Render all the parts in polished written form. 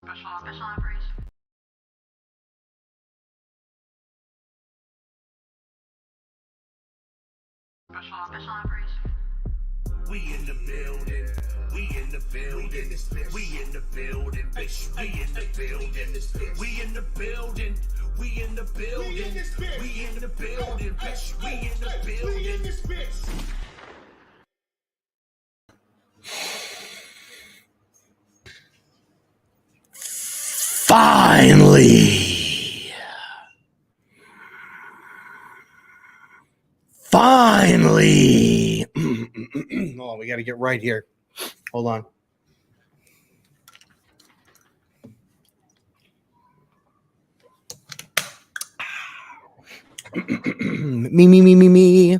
Special operation. Special operation. We in the building. We in the building. We in the building, bitch. We in the building. We in the building. We in the building. We in the building, bitch. We in the building. Finally. Oh, we got to get right here. Hold on. Me.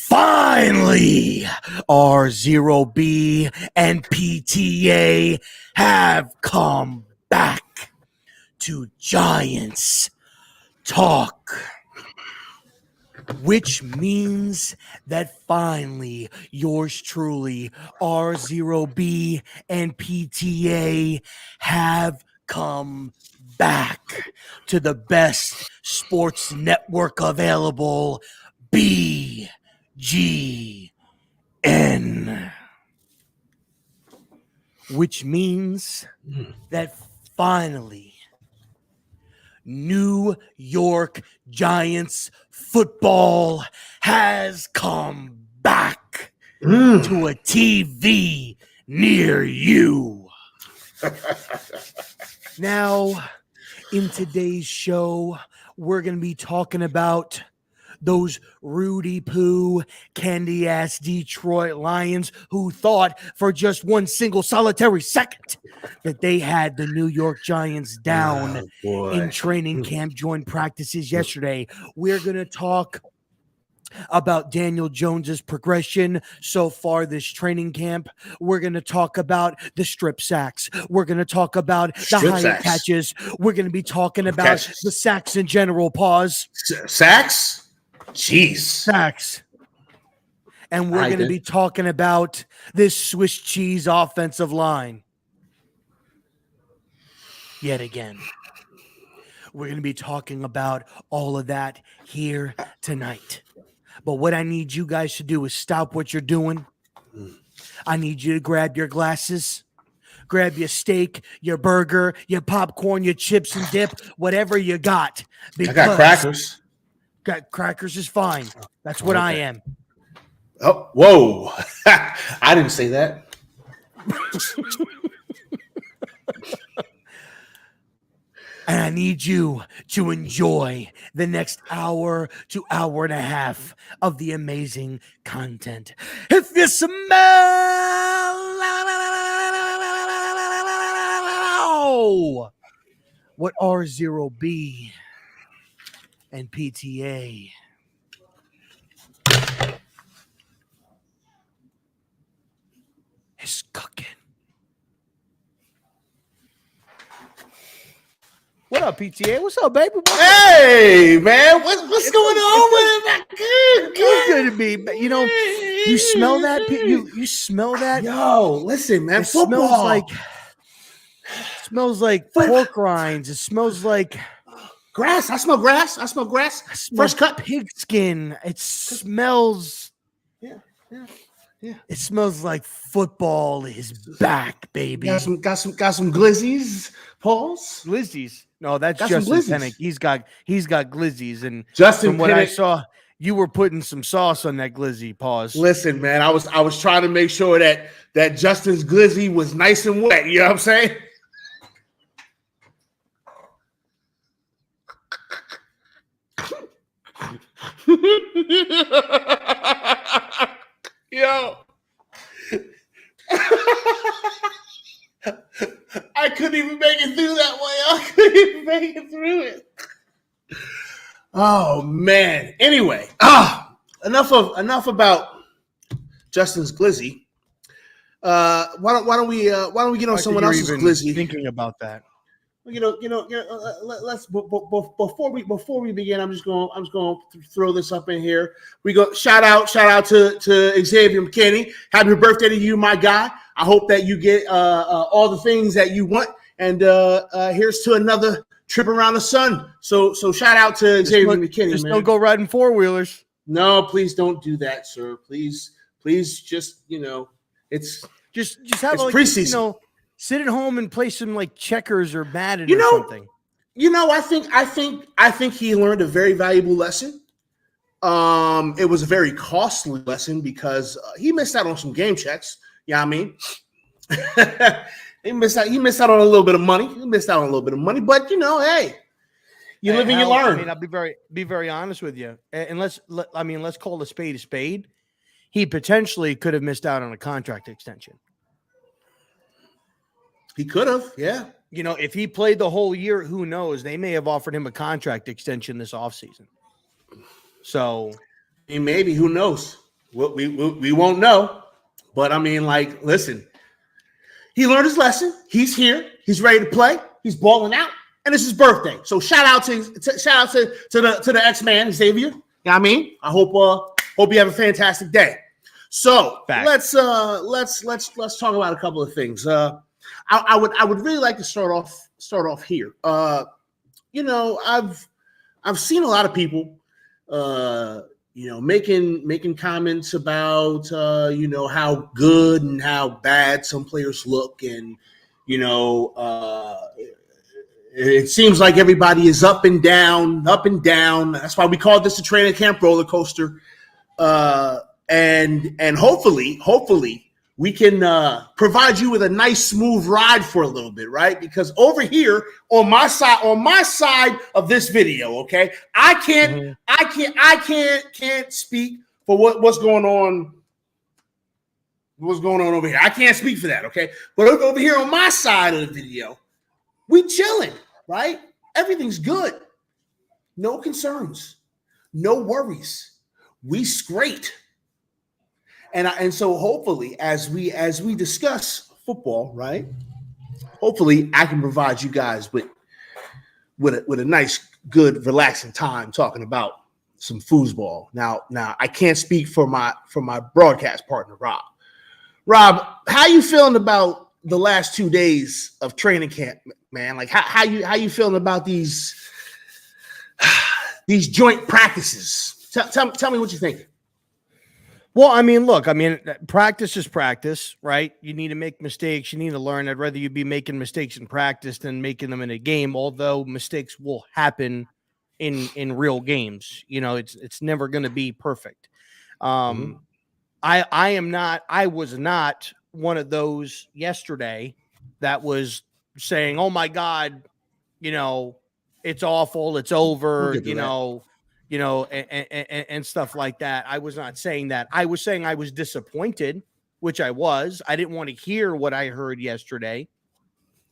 Finally, RZeroB and PTA have come back to Giants Talk, which means that finally yours truly, RZeroB and PTA, have come back to the best sports network available, BGN. Which means that finally New York Giants football has come back to a TV near you. Now, in today's show, we're going to be talking about those Rudy Poo, candy-ass Detroit Lions who thought for just one single solitary second that they had the New York Giants down in training camp, joint practices yesterday. We're going to talk about Daniel Jones's progression so far this training camp. We're going to talk about the strip sacks. We're going to talk about the high catches. We're going to be talking about the sacks in general. Pause. Sacks? Jeez. Sacks. And we're going to be talking about this Swiss cheese offensive line. Yet again. We're going to be talking about all of that here tonight. But what I need you guys to do is stop what you're doing. I need you to grab your glasses, grab your steak, your burger, your popcorn, your chips and dip, whatever you got. I got crackers. Got crackers is fine. That's what I am. Oh, whoa. I didn't say that. And I need you to enjoy the next hour to hour and a half of the amazing content. If you smell what RZeroB and PTA is cooking. What up, PTA? What's up, baby? Hey, man. What's going on with it? Good to be. You know, you smell that? You smell that? Yo, listen, man. It smells like pork rinds. It smells like grass. I smell grass. Fresh cut pig skin. It smells. Yeah. It smells like football is back, baby. Got some glizzies, Pauls. Glizzies. No, that's Justin Pennick. He's got glizzies, and Justin from what Pennick, I saw, you were putting some sauce on that glizzy. Pause. Listen, man, I was trying to make sure that Justin's glizzy was nice and wet. You know what I'm saying? Yo. I couldn't even make it through that way. I couldn't even make it through it. Oh man. Anyway, enough about Justin's glizzy. Why don't we get on someone else's glizzy? Thinking about that. Let's before we begin, I'm just going to throw this up in here. We go shout out to Xavier McKinney. Happy birthday to you, my guy. I hope that you get all the things that you want. And here's to another trip around the sun. So shout out to Xavier McKinney, just man. don't go riding four-wheelers. No, please don't do that, sir. Please, just it's just have it's like preseason. Sit at home and play some like checkers or Madden or something. I think he learned a very valuable lesson. It was a very costly lesson because he missed out on some game checks. You know what I mean? He missed out on a little bit of money. But hey, you live and you learn. I mean, I'll be very honest with you. And let's call a spade a spade. He potentially could have missed out on a contract extension. He could have, yeah. If he played the whole year, who knows? They may have offered him a contract extension this offseason. So, maybe, who knows? We won't know. But I mean, listen, he learned his lesson. He's here. He's ready to play. He's balling out, and it's his birthday. So shout out to the X-Man Xavier. You know what I mean? I hope you have a fantastic day. So let's talk about a couple of things. I would really like to start off here. I've seen a lot of people making comments about how good and how bad some players look, and it seems like everybody is up and down. That's why we call this a training camp roller coaster. And hopefully we can provide you with a nice smooth ride for a little bit, right? Because over here on my side of this video, okay, I can't speak for what's going on. What's going on over here? I can't speak for that, okay? But over here on my side of the video, we chilling, right? Everything's good. No concerns, no worries. We straight. And so hopefully as we discuss football, right? Hopefully I can provide you guys with a nice, good, relaxing time talking about some foosball. Now I can't speak for my broadcast partner, Rob. Rob, how you feeling about the last 2 days of training camp, man? Like how you feeling about these joint practices? Tell me what you think. Well, I mean, look, practice is practice, right? You need to make mistakes. You need to learn. I'd rather you be making mistakes in practice than making them in a game, although mistakes will happen in real games. It's never going to be perfect. I was not one of those yesterday that was saying, oh my God, it's awful. It's over, and stuff like that. I was not saying that. I was saying I was disappointed, which I was. I didn't want to hear what I heard yesterday,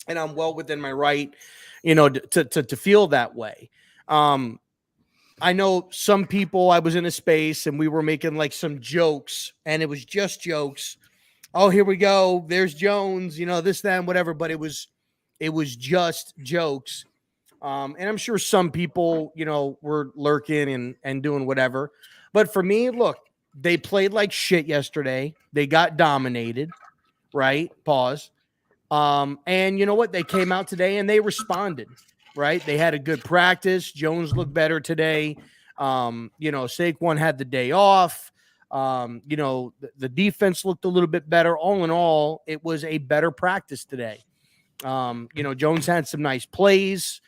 and I'm well within my right, to feel that way. I know some people, I was in a space and we were making like some jokes, and it was just jokes. Oh, here we go. There's Jones, this, that, and whatever. But it was just jokes. And I'm sure some people, were lurking and doing whatever. But for me, look, they played like shit yesterday. They got dominated, right? Pause. And you know what? They came out today and they responded, right? They had a good practice. Jones looked better today. Saquon had the day off. The defense looked a little bit better. All in all, it was a better practice today. Jones had some nice plays.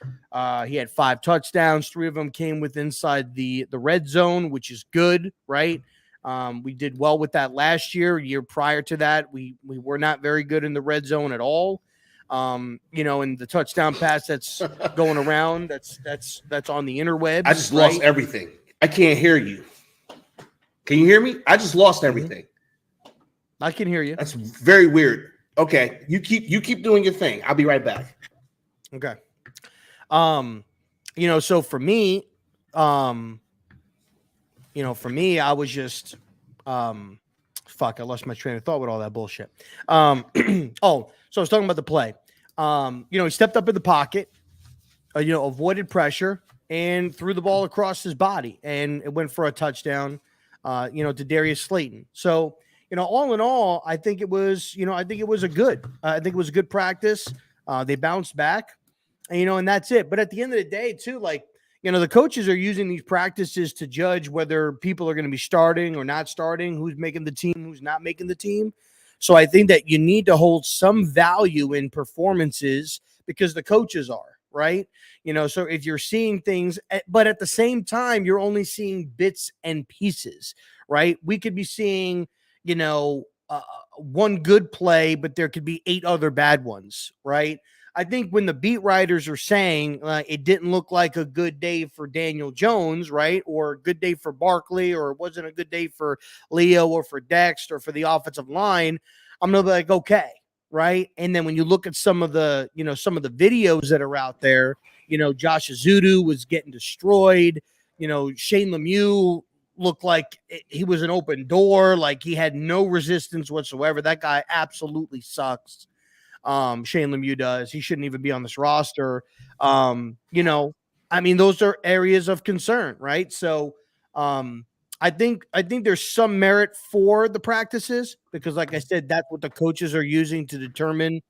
He had 5 touchdowns. 3 of them came with inside the red zone, which is good, right? We did well with that last year. Year prior to that, we were not very good in the red zone at all. And the touchdown pass that's going around, that's on the interwebs. I just lost everything. I can't hear you. Can you hear me? I just lost everything. I can hear you. That's very weird. Okay, you keep doing your thing. I'll be right back. Okay. So for me, I was just I lost my train of thought with all that bullshit. So I was talking about the play. He stepped up in the pocket, avoided pressure and threw the ball across his body, and it went for a touchdown, to Darius Slayton. So, all in all, I think it was a good practice. They bounced back, and that's it. But at the end of the day, too, like, the coaches are using these practices to judge whether people are going to be starting or not starting, who's making the team, who's not making the team. So I think that you need to hold some value in performances because the coaches are, right? So if you're seeing things, but at the same time, you're only seeing bits and pieces, right? We could be seeing, one good play, but there could be 8 other bad ones, right? I think when the beat writers are saying it didn't look like a good day for Daniel Jones, right? Or a good day for Barkley, or it wasn't a good day for Leo or for Dex or for the offensive line, I'm going to be like, okay, right? And then when you look at some of the videos that are out there, Josh Azudu was getting destroyed. Shane Lemieux looked like he was an open door, like he had no resistance whatsoever. That guy absolutely sucks. Shane Lemieux does. He shouldn't even be on this roster. Those are areas of concern, right? So I think there's some merit for the practices because, like I said, that's what the coaches are using to determine,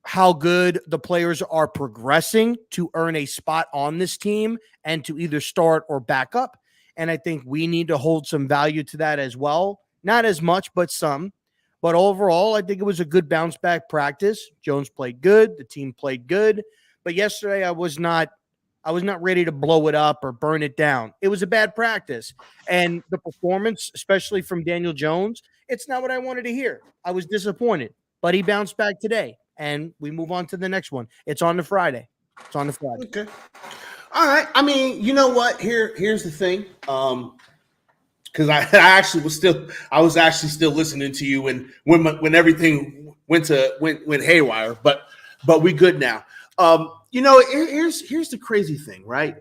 how good the players are progressing to earn a spot on this team and to either start or back up. And I think we need to hold some value to that as well. Not as much, but some. But overall, I think it was a good bounce back practice. Jones played good. The team played good. But yesterday, I was not ready to blow it up or burn it down. It was a bad practice. And the performance, especially from Daniel Jones, it's not what I wanted to hear. I was disappointed. But he bounced back today. And we move on to the next one. It's on the Friday. Okay. All right. I mean, you know what? Here's the thing. Because I was actually still listening to you when everything went haywire, but we good now. Here's the crazy thing, right?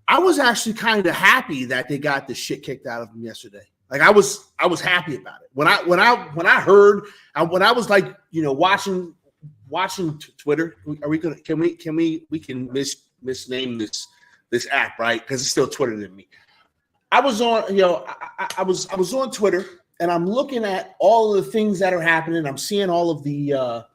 I was actually kind of happy that they got the shit kicked out of them yesterday. Like I was happy about it when I heard when I was like watching Twitter. Are we gonna can we misname this app, right? Because it's still Twitter to me. I was on, I was on Twitter and I'm looking at all of the things that are happening. I'm seeing all of the, all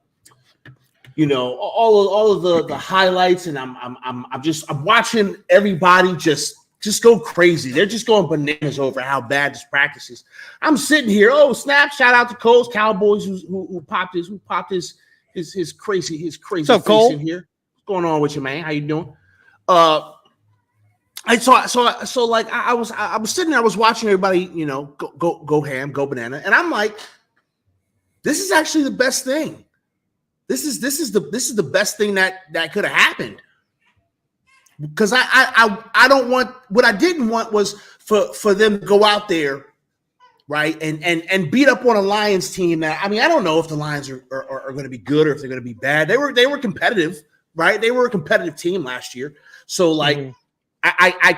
of the highlights, and I'm watching everybody just go crazy. They're just going bananas over how bad this practice is. I'm sitting here, snap! Shout out to Cole's Cowboys who popped his crazy What's up, face Cole? in here. What's going on with you, man? How you doing? I was sitting there, I was watching everybody, go ham, go banana, and I'm like, this is actually the best thing. This is the best thing that could have happened. Because I don't want, what I didn't want was for them to go out there, right, and beat up on a Lions team that, I mean, I don't know if the Lions are going to be good or if they're going to be bad. They were competitive, right? They were a competitive team last year, so like. Mm-hmm. I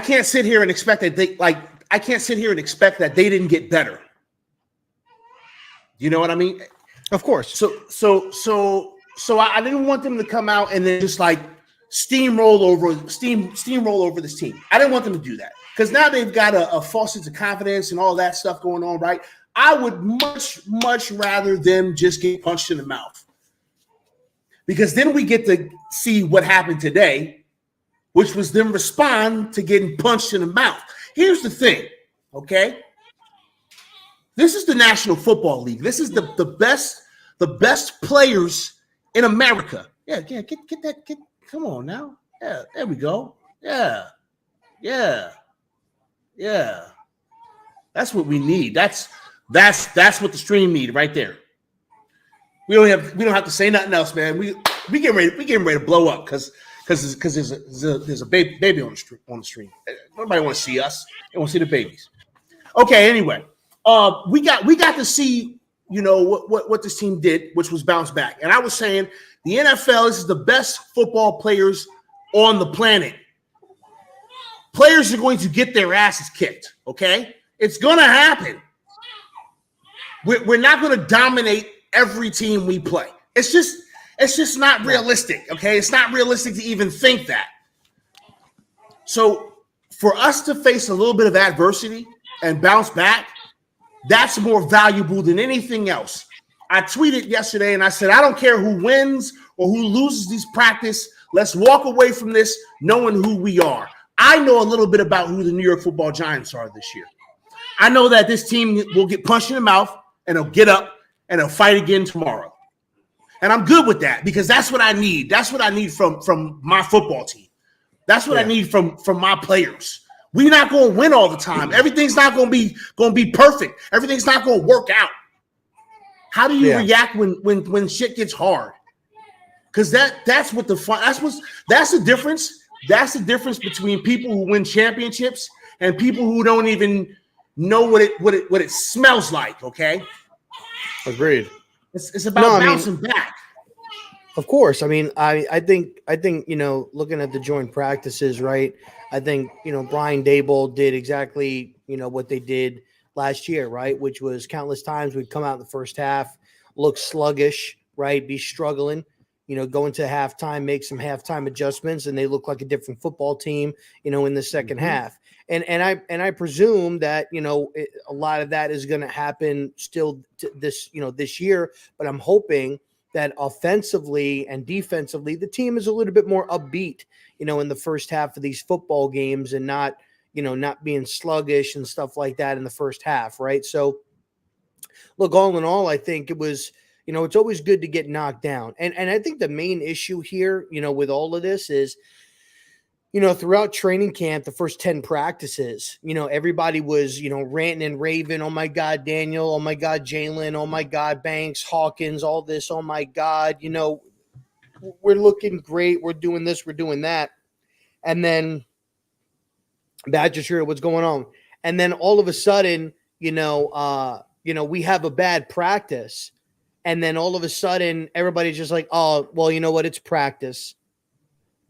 can't sit here and expect that they didn't get better. You know what I mean? Of course. So I didn't want them to come out and then just like steamroll over this team. I didn't want them to do that because now they've got a false sense of confidence and all that stuff going on, right? I would much rather them just get punched in the mouth. Because then we get to see what happened today, which was them respond to getting punched in the mouth. Here's the thing, okay? This is the National Football League. This is the best players in America. Yeah, get that. Come on now. Yeah, there we go. Yeah. That's what we need. That's what the stream need right there. We don't have to say nothing else, man. We getting ready to blow up because there's a baby on the stream. Nobody want to see us. They want to see the babies. Okay. Anyway, we got to see what this team did, which was bounce back. And I was saying the NFL is the best football players on the planet. Players are going to get their asses kicked. Okay, it's going to happen. We're not going to dominate every team we play. It's just not realistic, okay? It's not realistic to even think that. So for us to face a little bit of adversity and bounce back, that's more valuable than anything else. I tweeted yesterday and I said, I don't care who wins or who loses these practice. Let's walk away from this knowing who we are. I know a little bit about who the New York Football Giants are this year. I know that this team will get punched in the mouth and they'll get up and they'll fight again tomorrow. And I'm good with that because that's what I need. That's what I need from my football team. That's what I need from my players. We're not going to win all the time. Everything's not going to be perfect. Everything's not going to work out. How do you react when shit gets hard? Because that's what that's the difference. That's the difference between people who win championships and people who don't even know what it smells like. Okay, agreed. It's about bouncing back. Of course. I mean, I think looking at the joint practices, right? I think Brian Daboll did exactly what they did last year, right? Which was countless times we'd come out in the first half, look sluggish, right? Be struggling, go into halftime, make some halftime adjustments, and they look like a different football team, in the second half. And I presume that a lot of that is going to happen still this year. But I'm hoping that offensively and defensively, the team is a little bit more upbeat, in the first half of these football games and not being sluggish and stuff like that in the first half, right? So, look, all in all, I think it was, it's always good to get knocked down. And I think the main issue here, with all of this is, throughout training camp, the first 10 practices, everybody was, ranting and raving. Oh my God, Daniel. Oh my God, Jalen. Oh my God, Banks, Hawkins, all this. Oh my God, we're looking great. We're doing this. We're doing that. And then Badger sure what's going on. And then all of a sudden, we have a bad practice. And then all of a sudden, everybody's just like, oh, well, you know what? It's practice.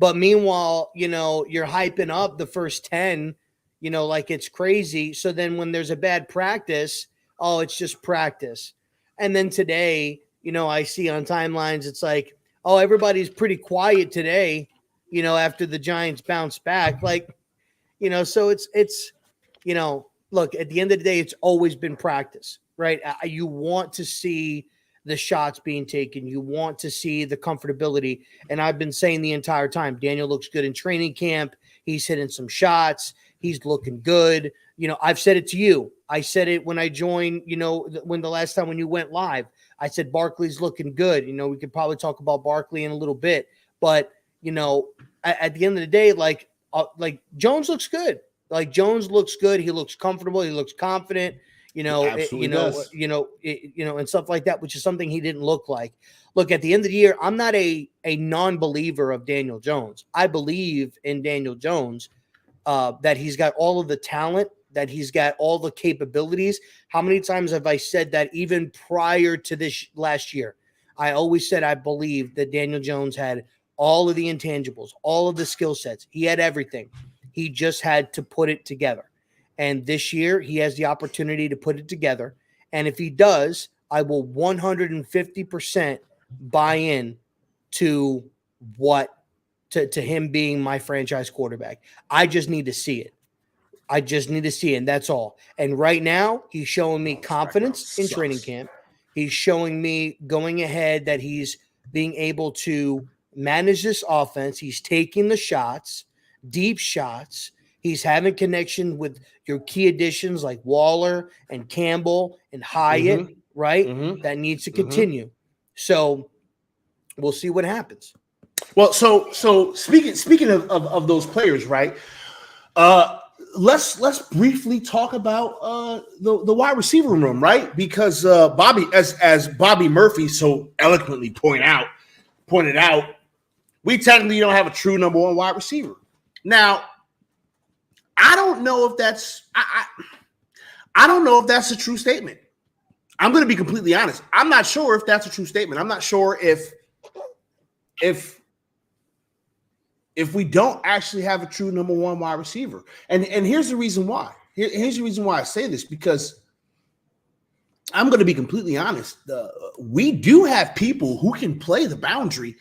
But meanwhile, you're hyping up the first 10, like it's crazy. So then when there's a bad practice, oh, it's just practice. And then today, I see on timelines, it's like, oh, everybody's pretty quiet today, after the Giants bounce back. Like, so it's look, at the end of the day, it's always been practice, right? You want to see the shots being taken. You want to see the comfortability. And I've been saying the entire time, Daniel looks good in training camp. He's hitting some shots. He's looking good. I've said it to you. I said it when I joined, when the last time when you went live, I said, Barkley's looking good. We could probably talk about Barkley in a little bit, but at the end of the day, like Jones looks good. Like Jones looks good. He looks comfortable. He looks confident. And stuff like that, which is something he didn't look like. Look, at the end of the year, I'm not a non-believer of Daniel Jones. I believe in Daniel Jones, that he's got all of the talent, that he's got all the capabilities. How many times have I said that even prior to this last year? I always said I believed that Daniel Jones had all of the intangibles, all of the skill sets. He had everything. He just had to put it together. And this year, he has the opportunity to put it together. And if he does, I will 150% buy in to him being my franchise quarterback. I just need to see it. And that's all. And right now, he's showing me confidence in training camp. He's showing me going ahead that he's being able to manage this offense. He's taking the shots, deep shots. He's having connection with your key additions like Waller and Campbell and Hyatt, right? That needs to continue. So we'll see what happens. Well, so speaking of those players, right? Let's briefly talk about the wide receiver room, right? Because Bobby, as Bobby Murphy so eloquently pointed out, we technically don't have a true number one wide receiver. Now, I don't know if that's I don't know if that's a true statement. I'm going to be completely honest. I'm not sure if that's a true statement. I'm not sure if we don't actually have a true number one wide receiver. And here's the reason why. Here's the reason why I say this, because I'm going to be completely honest. We do have people who can play the boundary,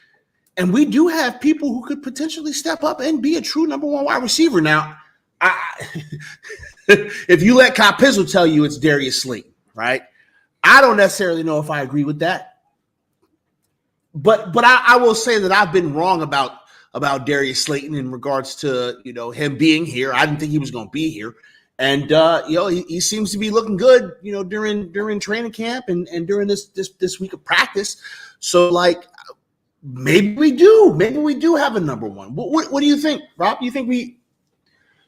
and we do have people who could potentially step up and be a true number one wide receiver. Now, if you let Kyle Pizzle tell you it's Darius Slayton, right? I don't necessarily know if I agree with that. But I will say that I've been wrong about Darius Slayton in regards to, him being here. I didn't think he was going to be here. And, he seems to be looking good, during training camp and during this week of practice. So, maybe we do have a number one. What do you think, Rob? Do you think we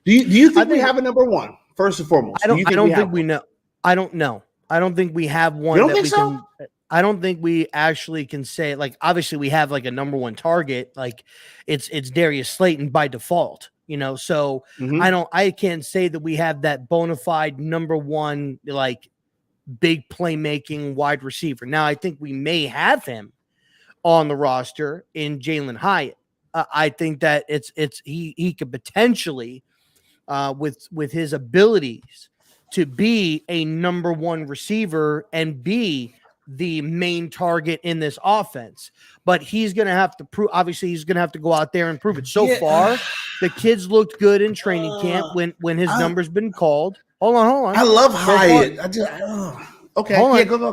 have a number one, first and foremost? I don't think we know. I don't know. I don't think we have one. You don't think so? I don't think we actually can say, obviously we have a number one target. It's Darius Slayton by default, so I can't say that we have that bona fide number one, big playmaking wide receiver. Now I think we may have him on the roster in Jalen Hyatt. I think that he could potentially with his abilities to be a number one receiver and be the main target in this offense. But he's going to have to prove, obviously he's going to have to go out there and prove it. So far, the kids looked good in training camp when his number's been called. Hold on. I love Hyatt. Okay. Hold on. Go.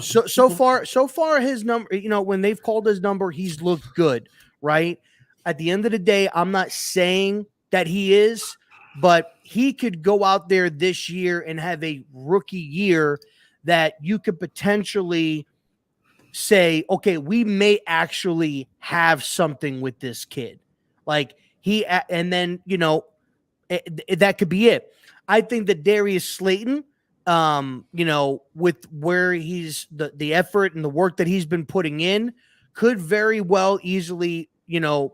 So far his number, when they've called his number, he's looked good, right? At the end of the day, I'm not saying that he is, but he could go out there this year and have a rookie year that you could potentially say, okay, we may actually have something with this kid. And then, that could be it. I think that Darius Slayton, with where he's the effort and the work that he's been putting in, could very well easily,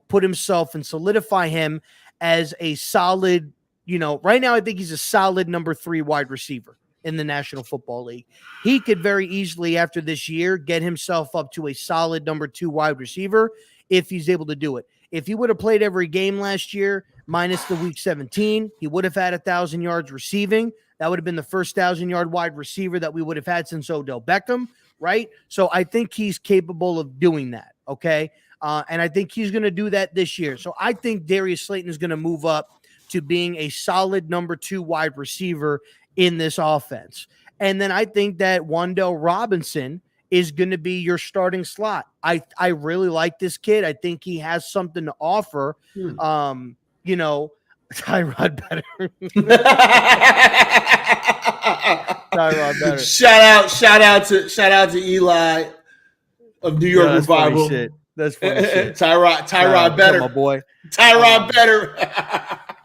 put himself and solidify him as a solid, right now I think he's a solid number 3 wide receiver in the National Football League. He could very easily, after this year, get himself up to a solid number 2 wide receiver if he's able to do it. If he would have played every game last year, minus the week 17, he would have had 1,000 yards receiving. That would have been the first 1,000-yard wide receiver that we would have had since Odell Beckham, right? So I think he's capable of doing that, okay? And I think he's going to do that this year. So I think Darius Slayton is going to move up to being a solid number 2 wide receiver in this offense. And then I think that Wan'Dale Robinson is going to be your starting slot. I really like this kid. I think he has something to offer. Tyrod better. Tyrod better. Shout out to Eli of New York Revival. That's funny shit. Tyrod better. My boy. Tyrod better.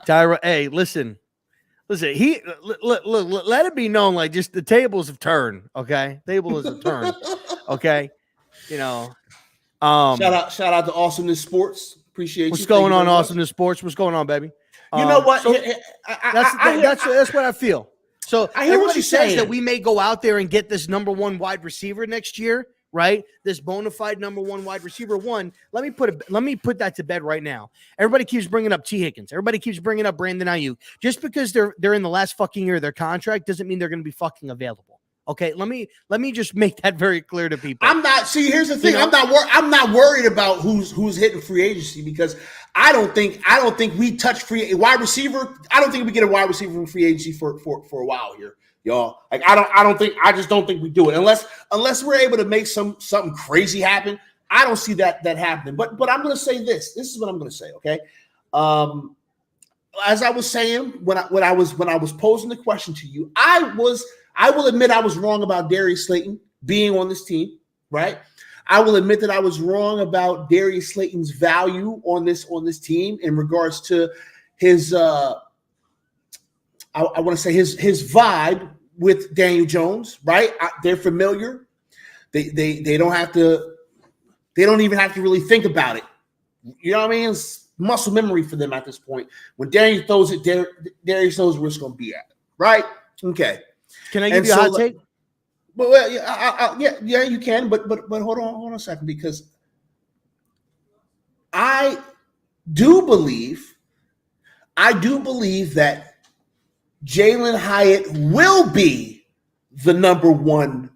Tyrod, hey, listen. He let it be known, just the tables have turned. Okay, tables have turned. Okay, shout out to Awesomeness Sports. Appreciate what's going on, Awesomeness Sports. What's going on, baby? You know what? So that's what I feel. So I hear what you're saying. That we may go out there and get this number 1 wide receiver next year, right? This bona fide number 1 wide receiver. Let me put that to bed right now. Everybody keeps bringing up T. Higgins. Everybody keeps bringing up Brandon Ayuk. Just because they're in the last fucking year of their contract doesn't mean they're going to be fucking available. Okay, let me just make that very clear to people. Here's the thing. I'm not worried about who's hitting free agency because I don't think we touch free wide receiver. I don't think we get a wide receiver from free agency for a while here, y'all. I just don't think we do it unless we're able to make something crazy happen. I don't see that happening. But I'm gonna say this. This is what I'm gonna say, okay? As I was saying when I was posing the question to you, I will admit I was wrong about Darius Slayton being on this team, right? I will admit that I was wrong about Darius Slayton's value on this team in regards to his I want to say his vibe with Daniel Jones, right? They're familiar. They don't even have to really think about it. You know what I mean? It's muscle memory for them at this point. When Daniel throws it, Darius knows where it's going to be at, right? Okay. Can I give you a hot take? Well, yeah, you can. But hold on a second, because I do believe that Jalen Hyatt will be the number 1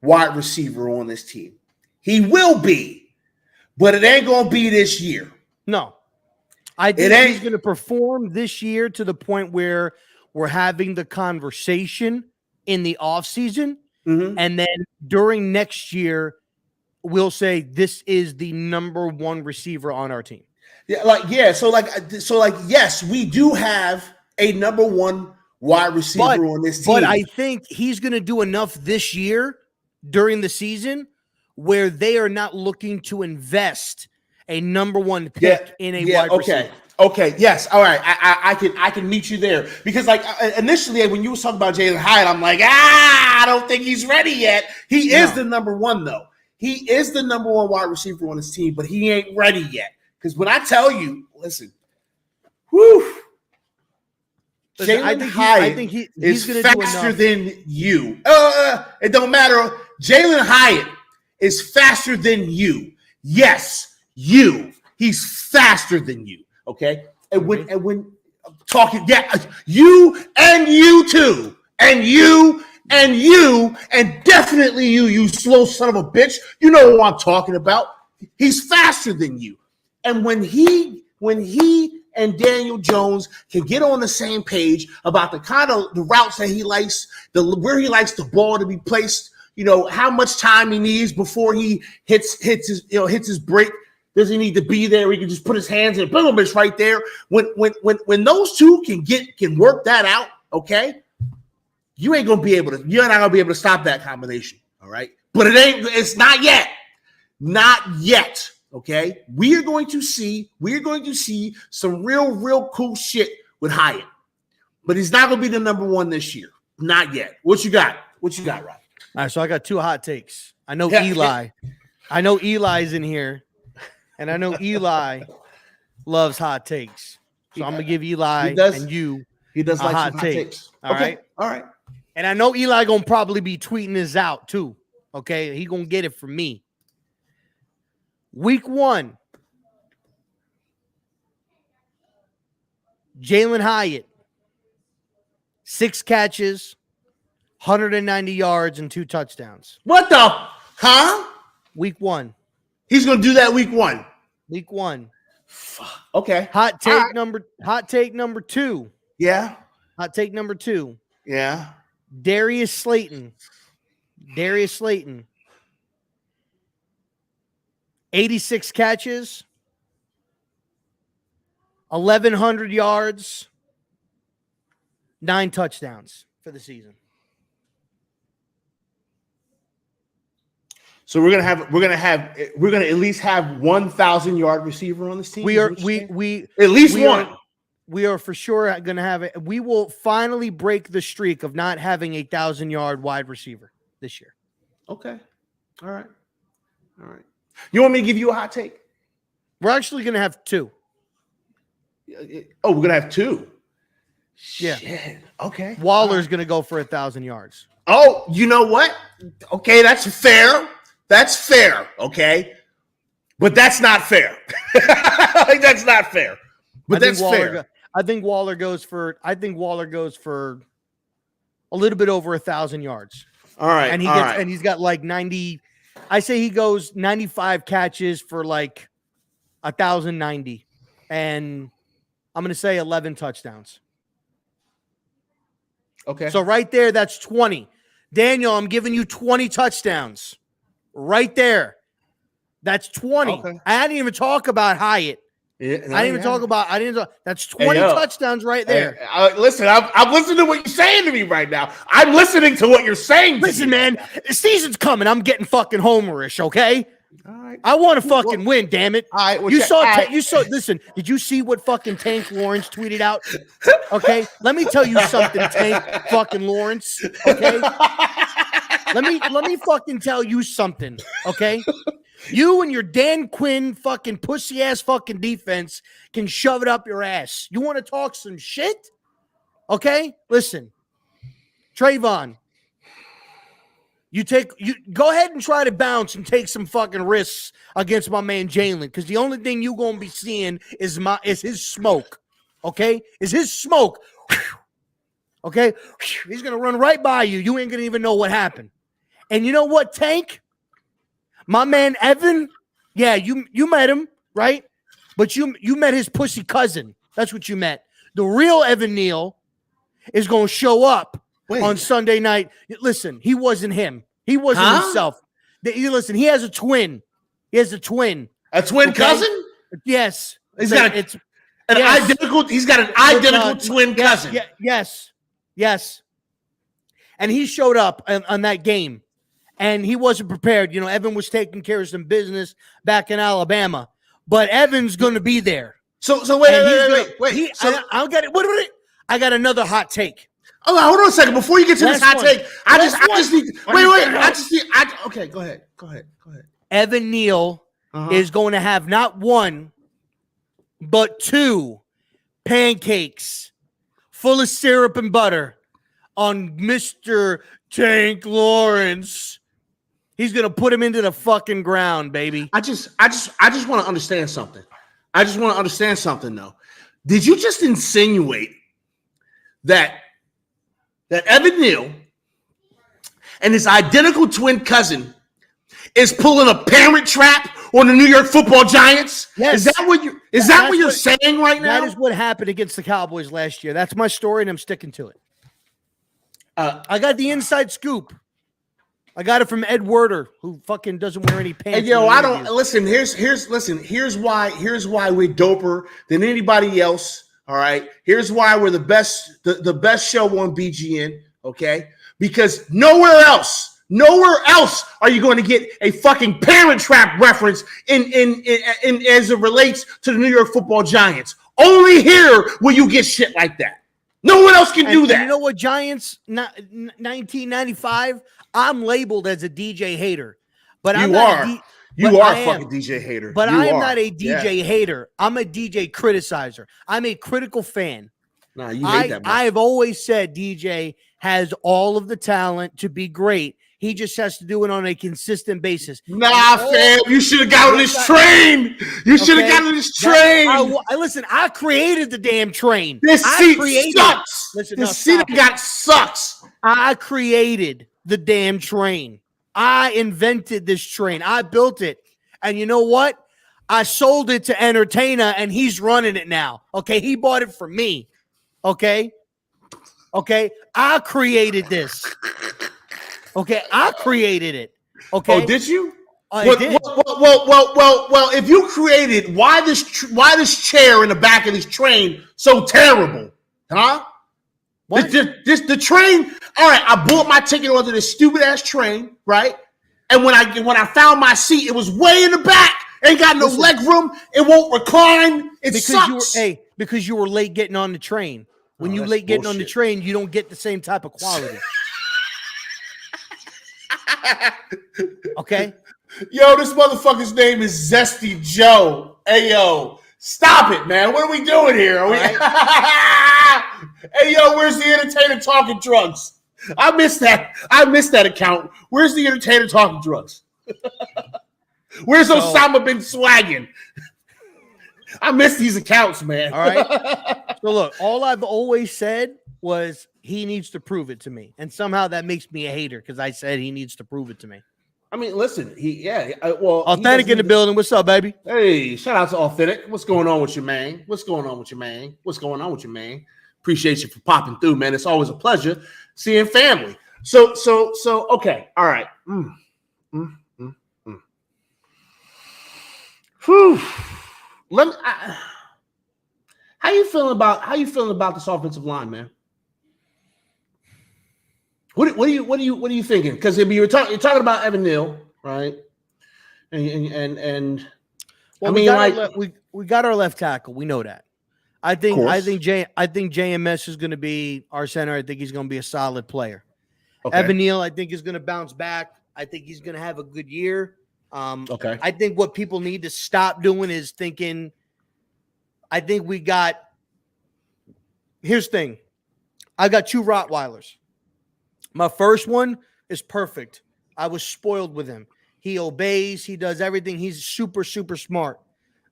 wide receiver on this team. He will be, but it ain't gonna be this year. No. I think ain't- he's going to perform this year to the point where we're having the conversation in the offseason. Mhm. And then during next year, we'll say this is the number one receiver on our team. Yeah, so yes, we do have a number one wide receiver on this team. But I think he's going to do enough this year during the season where they are not looking to invest a number one pick in a wide receiver. Okay, yes, all right. I can meet you there because like initially when you was talking about Jalen Hyatt, I'm like, I don't think he's ready yet. He is the number one though. He is the number one wide receiver on his team, but he ain't ready yet. Because when I tell you, listen, whew, Jalen Hyatt is gonna faster than you. It don't matter. Jalen Hyatt is faster than you. Yes, you. He's faster than you. Okay, and when talking, you and you too, and you and definitely you slow son of a bitch. You know what I'm talking about. He's faster than you, and when he and Daniel Jones can get on the same page about the kind of the routes that he likes, where he likes the ball to be placed, how much time he needs before he hits his break. Does he need to be there? He can just put his hands in, boom, it's right there. When those two can work that out, okay, you're not gonna be able to stop that combination. All right. But it's not yet. Not yet. Okay. We are going to see some real cool shit with Hyatt. But he's not gonna be the number one this year. Not yet. What you got? Rob? All right, so I got two hot takes. I know Eli. I know Eli's in here. And I know Eli loves hot takes. So I'm going to give Eli and you he does like hot takes. All right. And I know Eli going to probably be tweeting this out too. Okay. He going to get it from me. Week 1. Jalen Hyatt. 6 catches, 190 yards, and 2 touchdowns. What the? Huh? Week 1. He's going to do that week 1. Week 1. Okay. Hot take number 2. Yeah. Hot take number 2. Yeah. Darius Slayton. 86 catches, 1,100 yards, 9 touchdowns for the season. So we're gonna at least have 1,000-yard receiver on this team. We are for sure going to have it. We will finally break the streak of not having a 1,000-yard wide receiver this year. Okay. All right. You want me to give you a hot take? We're actually going to have 2. Oh, we're gonna have 2. Yeah. Shit. Okay. Waller's going to go for 1,000 yards. Oh, you know what? Okay, that's fair. Okay, but that's not fair. That's not fair. But that's fair. I think Waller goes for a little bit over 1,000 yards. All right, and he's got like 90. I say he goes 95 catches for like 1,090, and I'm going to say 11 touchdowns. Okay. So right there, that's 20. Daniel, I'm giving you 20 touchdowns. Right there. That's 20. Okay. I didn't even talk about Hyatt. That's 20 touchdowns right there. Hey, listen, I'm listening to what you're saying to me right now. I'm listening to what you're saying to Listen, me. man, the season's coming. I'm getting fucking homerish, okay? All right. I want to fucking win, damn it. All right, well, listen, did you see what fucking Tank Lawrence tweeted out? Okay, let me tell you something, Tank fucking Lawrence, okay? Let me fucking tell you something, okay? You and your Dan Quinn fucking pussy ass fucking defense can shove it up your ass. You want to talk some shit? Okay? Listen. Trayvon, you go ahead and try to bounce and take some fucking risks against my man Jalen, because the only thing you gonna be seeing is his smoke. Okay? Is his smoke. Okay? He's gonna run right by you. You ain't gonna even know what happened. And you know what, Tank? My man Evan, yeah, you met him, right? But you met his pussy cousin. That's what you met. The real Evan Neal is going to show up on Sunday night. Listen, he wasn't him. He wasn't himself. Listen, he has a twin. He has a twin. A twin cousin? Yes. He's got an identical twin cousin. Yes. And he showed up on that game, and he wasn't prepared. Evan was taking care of some business back in Alabama, but Evan's going to be there. So wait. I got another hot take. Oh, hold on a second. Before you get to this hot take, I just need. Okay, go ahead. Evan Neal is going to have not one, but 2 pancakes full of syrup and butter on Mr. Tank Lawrence. He's going to put him into the fucking ground, baby. I just want to understand something. Though. Did you just insinuate that Evan Neal and his identical twin cousin is pulling a parent trap on the New York Football Giants? Yes. Is that what you're saying right now? That is what happened against the Cowboys last year. That's my story, and I'm sticking to it. I got the inside scoop. I got it from Ed Werder, who fucking doesn't wear any pants. Hey, I don't listen. Here's why we're doper than anybody else. All right. Here's why we're the best show on BGN. Okay, because nowhere else are you going to get a fucking Parent Trap reference in as it relates to the New York Football Giants. Only here will you get shit like that. No one else can do that. You know what, Giants? 1995. I'm labeled as a DJ hater, but you are fucking DJ hater. But I am not a DJ hater. I'm a DJ criticizer. I'm a critical fan. Nah, you hate that. I've always said DJ has all of the talent to be great. He just has to do it on a consistent basis. Nah, fam, you should have got on this train. You should have got on this train. Listen, I created the damn train. This seat sucks. This seat sucks. I created the damn train. I invented this train. I built it. And you know what? I sold it to Entertainer, and he's running it now. Okay, he bought it from me. Okay, I created this. Okay, I created it. Okay. Oh, did you? I did. Well. If you created, why this chair in the back of this train so terrible, huh? What? The train. All right, I bought my ticket onto this stupid ass train, right? And when I found my seat, it was way in the back. Ain't got no leg room. It won't recline. Sucks. Because you were late getting on the train. When you late getting on the train, you don't get the same type of quality. Okay. Yo, this motherfucker's name is Zesty Joe. Hey, yo, stop it, man. What are we doing here? Hey, yo, where's the entertainer talking drugs? I missed that account. Where's the entertainer talking drugs? Where's Osama bin Swaggin? I miss these accounts, man. All right. So look, all I've always said was he needs to prove it to me. And somehow that makes me a hater because I said he needs to prove it to me. I mean, listen, Authentic in the building. What's up, baby? Hey, shout out to Authentic. What's going on with you, man? Appreciate you for popping through, man. It's always a pleasure seeing family. So, okay. All right. Whew. How you feeling about this offensive line, man? What are you thinking? Because you're talking about Evan Neal, right? And well, we got our left tackle. We know that. I think JMS is going to be our center. I think he's going to be a solid player. Okay. Evan Neal, I think, is going to bounce back. I think he's going to have a good year. Okay. I think what people need to stop doing is thinking. I think we got. Here's the thing. I got 2 Rottweilers. My first one is perfect. I was spoiled with him. He obeys. He does everything. He's super, super smart.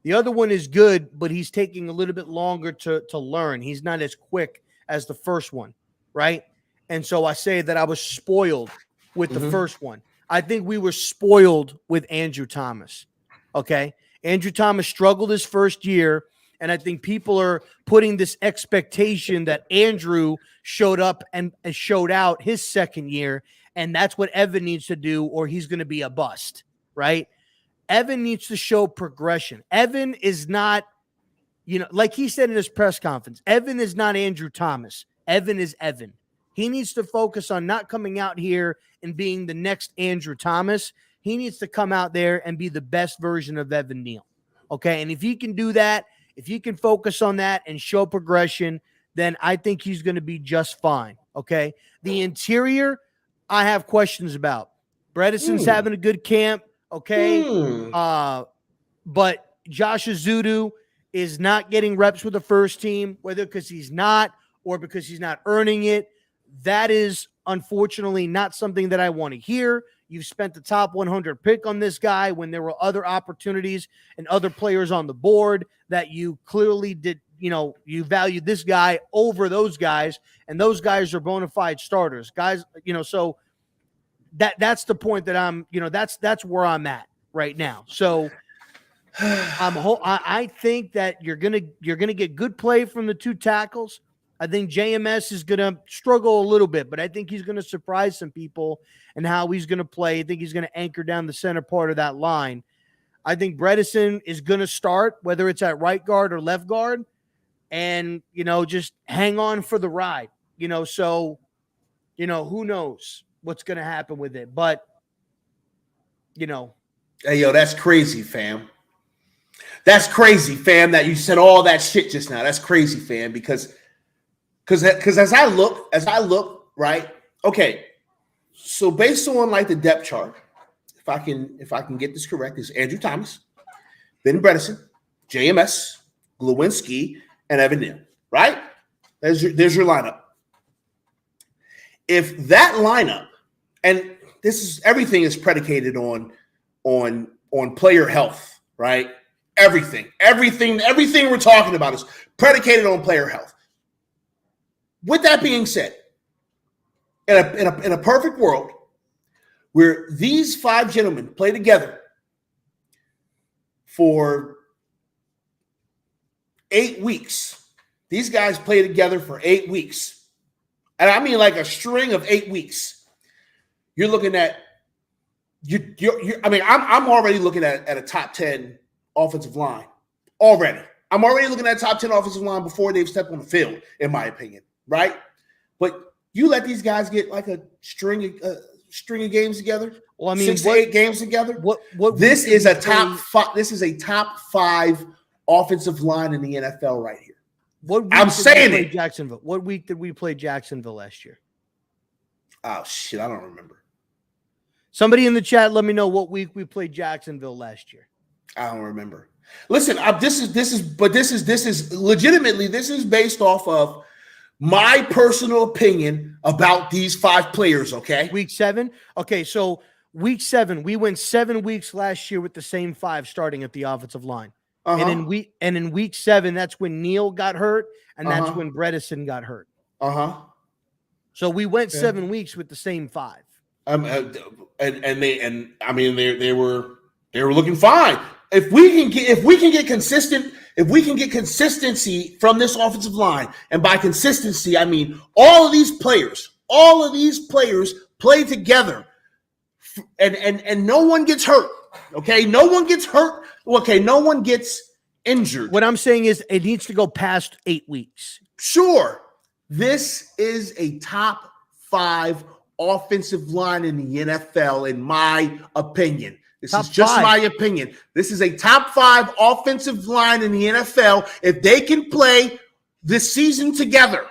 The other one is good, but he's taking a little bit longer to learn. He's not as quick as the first one, right? And so I say that I was spoiled with the first one. I think we were spoiled with Andrew Thomas, okay? Andrew Thomas struggled his first year, and I think people are putting this expectation that Andrew showed up and showed out his second year, and that's what Evan needs to do, or he's going to be a bust, right? Evan needs to show progression. Evan is not, like he said in his press conference, Evan is not Andrew Thomas. Evan is Evan. He needs to focus on not coming out here and being the next Andrew Thomas. He needs to come out there and be the best version of Evan Neal. Okay. And if he can do that, if he can focus on that and show progression, then I think he's going to be just fine. Okay. The interior, I have questions about. Bredesen's having a good camp. Okay. But Josh Azudu is not getting reps with the first team, whether because he's not or because he's not earning it. That is unfortunately not something that I want to hear. You've spent the top 100 pick on this guy when there were other opportunities and other players on the board that you clearly did, you valued this guy over those guys, and those guys are bona fide starters. Guys, so that's the point that I'm, that's where I'm at right now. So I think that you're gonna get good play from the two tackles. I think JMS is going to struggle a little bit, but I think he's going to surprise some people and how he's going to play. I think he's going to anchor down the center part of that line. I think Bredesen is going to start, whether it's at right guard or left guard, and, just hang on for the ride, so, who knows what's going to happen with it. But, Hey, yo, that's crazy, fam. That's crazy, fam, that you said all that shit just now. That's crazy, fam, because as I look, right? Okay. So based on like the depth chart, if I can get this correct, is Andrew Thomas, Ben Bredesen, JMS, Glowinski, and Evan Neal, right? There's your lineup. If that lineup, and everything is predicated on player health, right? Everything we're talking about is predicated on player health. With that being said, in a perfect world where these five gentlemen play together for 8 weeks, these guys play together for 8 weeks, and I mean like a string of 8 weeks. You're looking at I'm already looking at a top 10 offensive line already. I'm already looking at a top 10 offensive line before they've stepped on the field, in my opinion. Right, but you let these guys get like a string of games together. Well, I mean, 6 to 8 games together. What this is a top five. This is a top 5 offensive line in the NFL right here. I'm saying it. Jacksonville. What week did we play Jacksonville last year? Oh shit, I don't remember. Somebody in the chat, let me know what week we played Jacksonville last year. I don't remember. Listen, this is legitimately based off of my personal opinion about these 5 players, okay? Week 7? Okay, so week 7, we went 7 weeks last year with the same 5 starting at the offensive line. And in week 7, that's when Neal got hurt, and that's when Bredesen got hurt. So we went 7 weeks with the same 5. They were looking fine. If we can get consistency from this offensive line, and by consistency, I mean all of these players play together, and no one gets hurt. Okay, no one gets hurt. Okay, no one gets injured. What I'm saying is it needs to go past 8 weeks. Sure, this is a top 5 offensive line in the NFL, in my opinion. This is just my opinion. This is a top 5 offensive line in the NFL. If they can play this season together,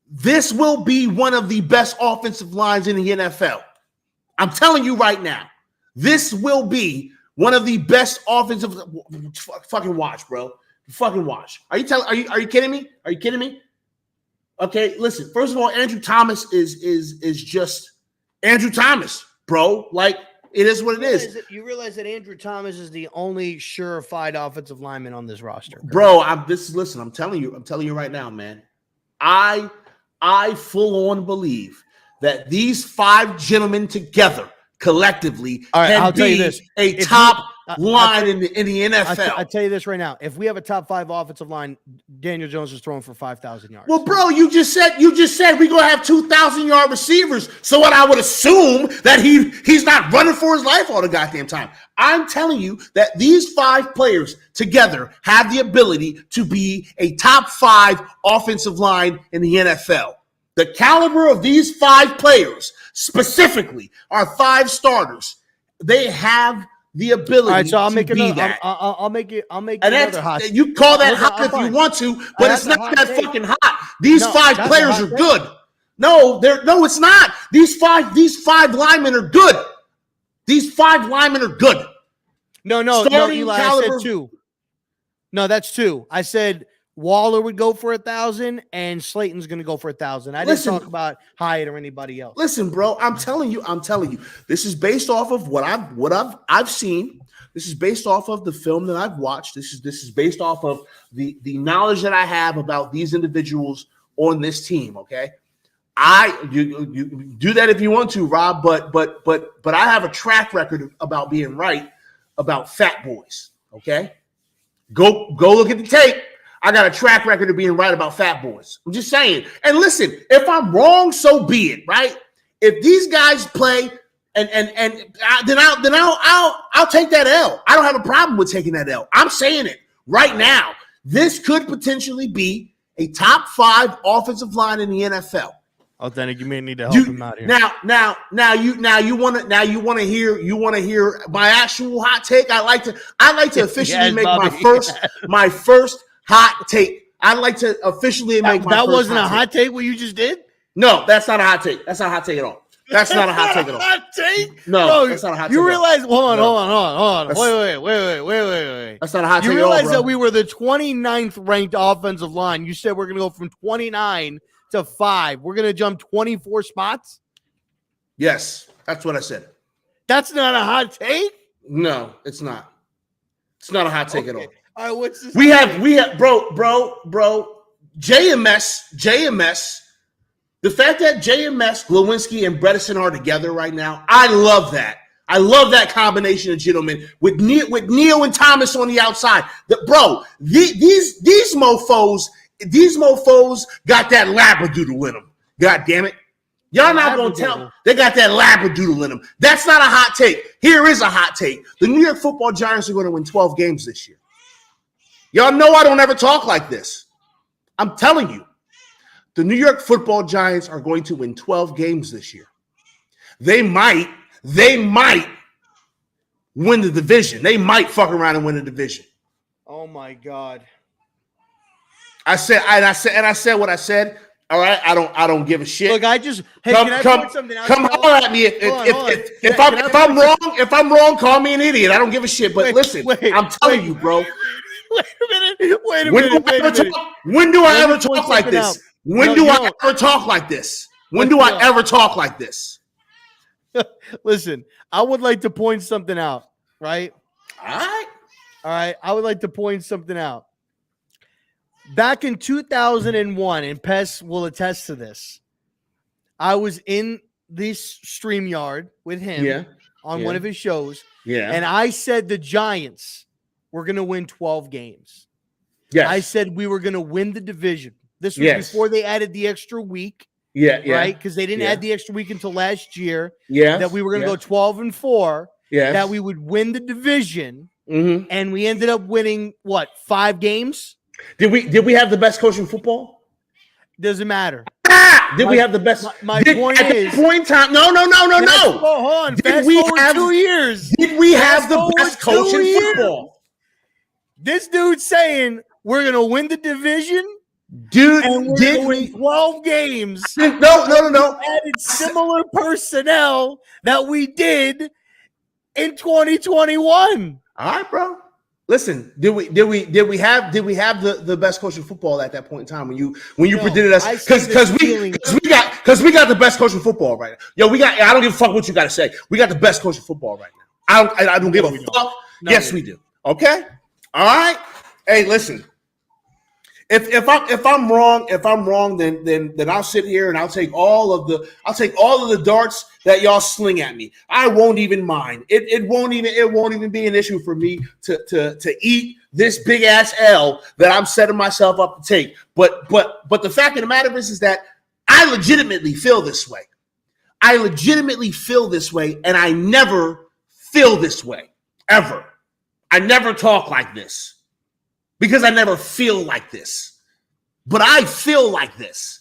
this will be one of the best offensive lines in the NFL. I'm telling you right now, this will be one of the best offensive. Fucking watch, bro. Fucking watch. Are you kidding me? Are you kidding me? Okay, listen. First of all, Andrew Thomas is just Andrew Thomas, bro. Like, it is what it is. You realize that Andrew Thomas is the only surefire offensive lineman on this roster, right? Bro. I'm telling you right now, man. I full on believe that these 5 gentlemen together collectively I'll can tell you be this. a top line in the NFL. I tell you this right now: if we have a top 5 offensive line, Daniel Jones is throwing for 5,000 yards. Well, bro, you just said we're gonna have 2,000-yard receivers. So what I would assume that he's not running for his life all the goddamn time. I'm telling you that these 5 players together have the ability to be a top 5 offensive line in the NFL. The caliber of these 5 players specifically are 5 starters. They have the ability. All right, so I'll to make be another. that. I'll make And another hot. you call that Listen, hot if you want to, but That's it's a not hot that take. fucking hot. These No, 5 that's a players hot are take. good. No, it's not. These five linemen are good. These 5 linemen are good. No, Starting Eli, caliber- I said 2. No, that's 2. I said Waller would go for 1,000 and Slayton's going to go for 1,000. I Listen. didn't talk about Hyatt or anybody else. Listen, bro, I'm telling you, this is based off of what I've seen. This is based off of the film that I've watched. This is based off of the knowledge that I have about these individuals on this team. Okay, you do that if you want to, Rob. But I have a track record about being right about fat boys. Okay, go look at the tape. I got a track record of being right about fat boys. I'm just saying. And listen, if I'm wrong, so be it. Right? If these guys play. Then I'll take that L. I don't have a problem with taking that L. I'm saying it right now. This could potentially be a top 5 offensive line in the NFL. Authentic, you may need to help him out here. Now you want to hear my actual hot take. I like to officially Yes, make Bobby. my first hot take. I'd like to officially make my that first wasn't a hot hot take. What you just did? No, that's not a hot take. That's not a hot take at all. That's not a hot take at all. Hot take? No, Bro, that's not a hot take. You at all. realize? Hold on. That's- Wait. That's not a hot take You at all, realize bro. that we were the 29th ranked offensive line. You said we're going to go from 29 to 5. We're going to jump 24 spots. Yes, that's what I said. That's not a hot take. No, it's not. It's not a hot take at all. All right, what's this? We have, bro. JMS. The fact that JMS, Glowinski, and Bredesen are together right now, I love that. I love that combination of gentlemen with Neil and Thomas on the outside. These mofos got that labradoodle in them. God damn it. Y'all not going to tell. They got that labradoodle in them. That's not a hot take. Here is a hot take. The New York Football Giants are going to win 12 games this year. Y'all know I don't ever talk like this. I'm telling you. The New York Football Giants are going to win 12 games this year. They might win the division. They might fuck around and win the division. Oh my God. I said what I said. All right, I don't give a shit. Look, can I point something out? Come holler at me if I'm wrong, call me an idiot. I don't give a shit. But listen, I'm telling you, bro. Wait a minute. When do I ever talk like this? When do I ever talk like this? When do I ever talk like this? Listen, I would like to point something out, right? All right. I would like to point something out. Back in 2001, and Pest will attest to this, I was in this StreamYard with him on one of his shows, and I said the Giants were going to win 12 games. Yes. I said we were going to win the division. This was before they added the extra week. Right? Because they didn't add the extra week until last year. That we were going to go 12-4. That we would win the division. Mm-hmm. And we ended up winning, 5 games? Did we have the best coach in football? Doesn't matter. Did we have the best? My point is. Point in time. No. Hold on. Did we have 2 years? Did we have the best coach in football? This dude's saying we're going to win the division. Dude, and we're did going we 12 games? No. We added similar personnel that we did in 2021. All right, bro. Listen, did we have the best coach in football at that point in time when you predicted us? Because we got the best coach in football right now. Yo, I don't give a fuck what you got to say. We got the best coach in football right now. I don't give a fuck. Yes, we do. Okay. All right. Hey, listen. If I'm wrong, then I'll sit here and I'll take all of the darts that y'all sling at me. I won't even mind. It won't even be an issue for me to eat this big ass L that I'm setting myself up to take. But the fact of the matter is that I legitimately feel this way. I legitimately feel this way, and I never feel this way ever. I never talk like this because I never feel like this. But I feel like this.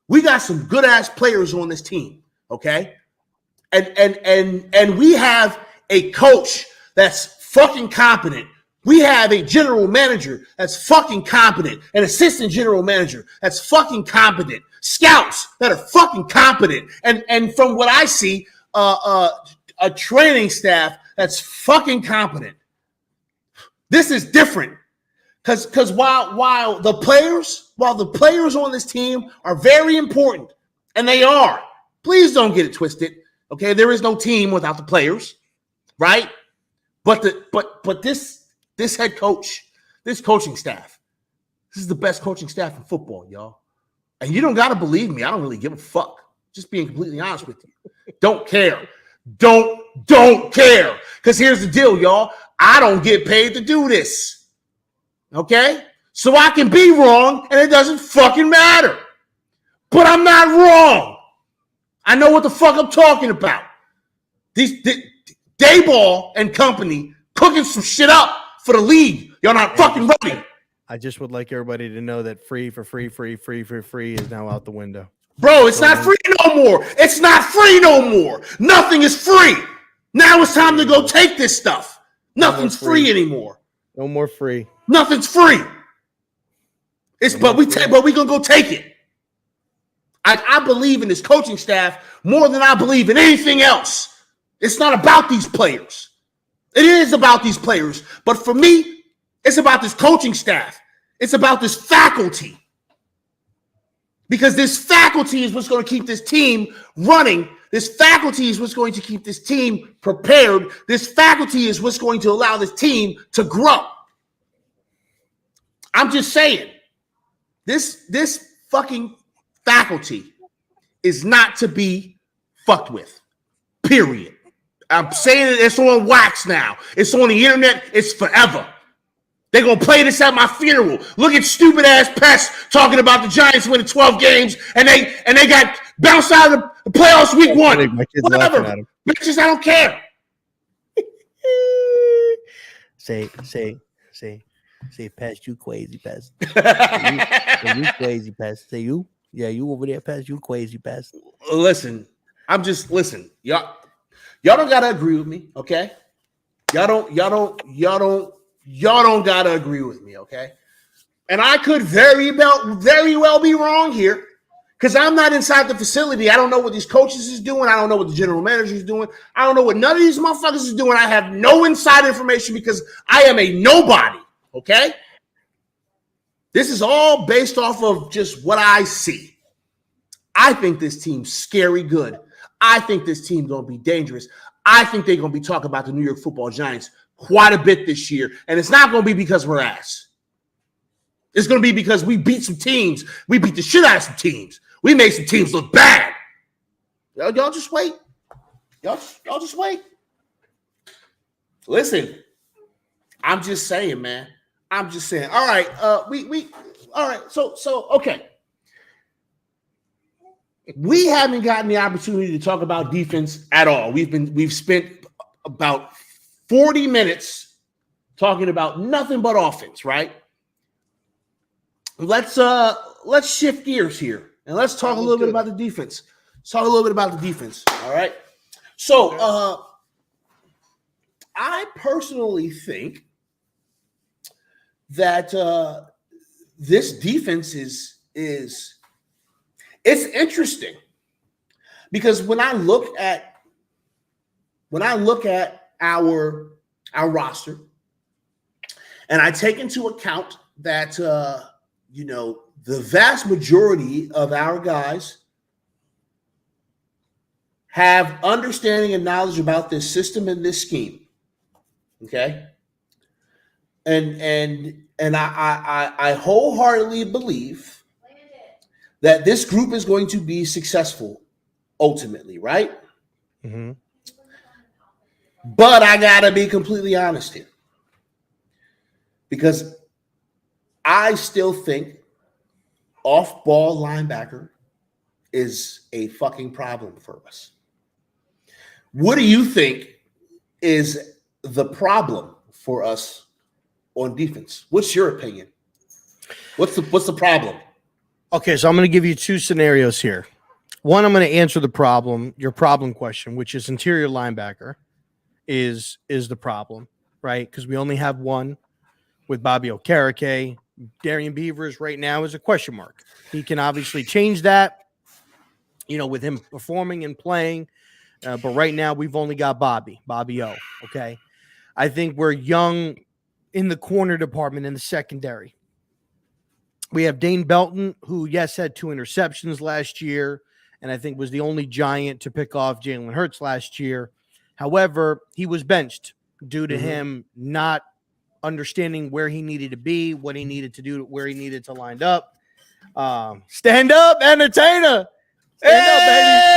We got some good ass players on this team, okay? And we have a coach that's fucking competent. We have a general manager that's fucking competent, an assistant general manager that's fucking competent, scouts that are fucking competent, and from what I see, a training staff that's fucking competent. This is different because while the players on this team are very important, and they are, please don't get it twisted. Okay, there is no team without the players, right? But this head coach, this coaching staff, this is the best coaching staff in football, y'all. And you don't got to believe me. I don't really give a fuck. Just being completely honest with you. Don't care. Don't care. Because here's the deal, y'all. I don't get paid to do this. Okay? So I can be wrong, and it doesn't fucking matter. But I'm not wrong. I know what the fuck I'm talking about. These Dayball and company cooking some shit up for the league. Y'all not fucking ready. I just would like everybody to know that free is now out the window. Bro, it's not free no more. It's not free no more. Nothing is free. Now it's time to go take this stuff. Nothing's free anymore. No more free. Nothing's free. But we gonna go take it. I believe in this coaching staff more than I believe in anything else. It's not about these players. It is about these players. But for me, it's about this coaching staff. It's about this faculty. Because this faculty is what's going to keep this team running. This faculty is what's going to keep this team prepared. This faculty is what's going to allow this team to grow. I'm just saying, this fucking faculty is not to be fucked with. Period. I'm saying it, it's on wax now. It's on the internet. It's forever. They're going to play this at my funeral. Look at stupid ass Pest talking about the Giants winning 12 games and they got bounced out of the playoffs week one. Whatever. Bitches, I don't care. Say, Pest, you crazy, Pest. You crazy, Pest. Say you. Yeah, you over there, Pest. You crazy, Pest. Listen, y'all don't gotta agree with me, okay? Y'all don't gotta agree with me, okay? And I could very well be wrong here because I'm not inside the facility. I don't know what these coaches is doing. I don't know what the general manager is doing. I don't know what none of these motherfuckers is doing. I have no inside information because I am a nobody, okay? This is all based off of just what I see. I think this team's scary good. I think this team's going to be dangerous. I think they're going to be talking about the New York Football Giants quite a bit this year. And it's not going to be because we're ass. It's going to be because we beat some teams. We beat the shit out of some teams. We made some teams look bad. Y'all just wait. Y'all just wait. Listen, I'm just saying, man. I'm just saying. All right. All right. So okay. We haven't gotten the opportunity to talk about defense at all. We've spent about 40 minutes talking about nothing but offense, right? Let's shift gears here and let's talk a little bit about the defense. Let's talk a little bit about the defense. All right. So I personally think that this defense is it's interesting because when I look at our roster and I take into account that the vast majority of our guys have understanding and knowledge about this system and this scheme. Okay. And And I wholeheartedly believe that this group is going to be successful ultimately, right? Mm-hmm. But I gotta be completely honest here, because I still think off-ball linebacker is a fucking problem for us. What do you think is the problem for us on defense? What's your opinion? What's the problem? Okay, so I'm going to give you two scenarios here. One, I'm going to answer your problem question, which is interior linebacker is the problem, right? Because we only have one with Bobby Okereke. Darian Beavers right now is a question mark. He can obviously change that, with him performing and playing. But right now we've only got Bobby O. Okay. I think we're young in the corner department in the secondary. We have Dane Belton, who, yes, had 2 interceptions last year, and I think was the only Giant to pick off Jalen Hurts last year. However, he was benched due to him not understanding where he needed to be, what he needed to do, where he needed to line up. Stand up, entertainer. Stand up, baby.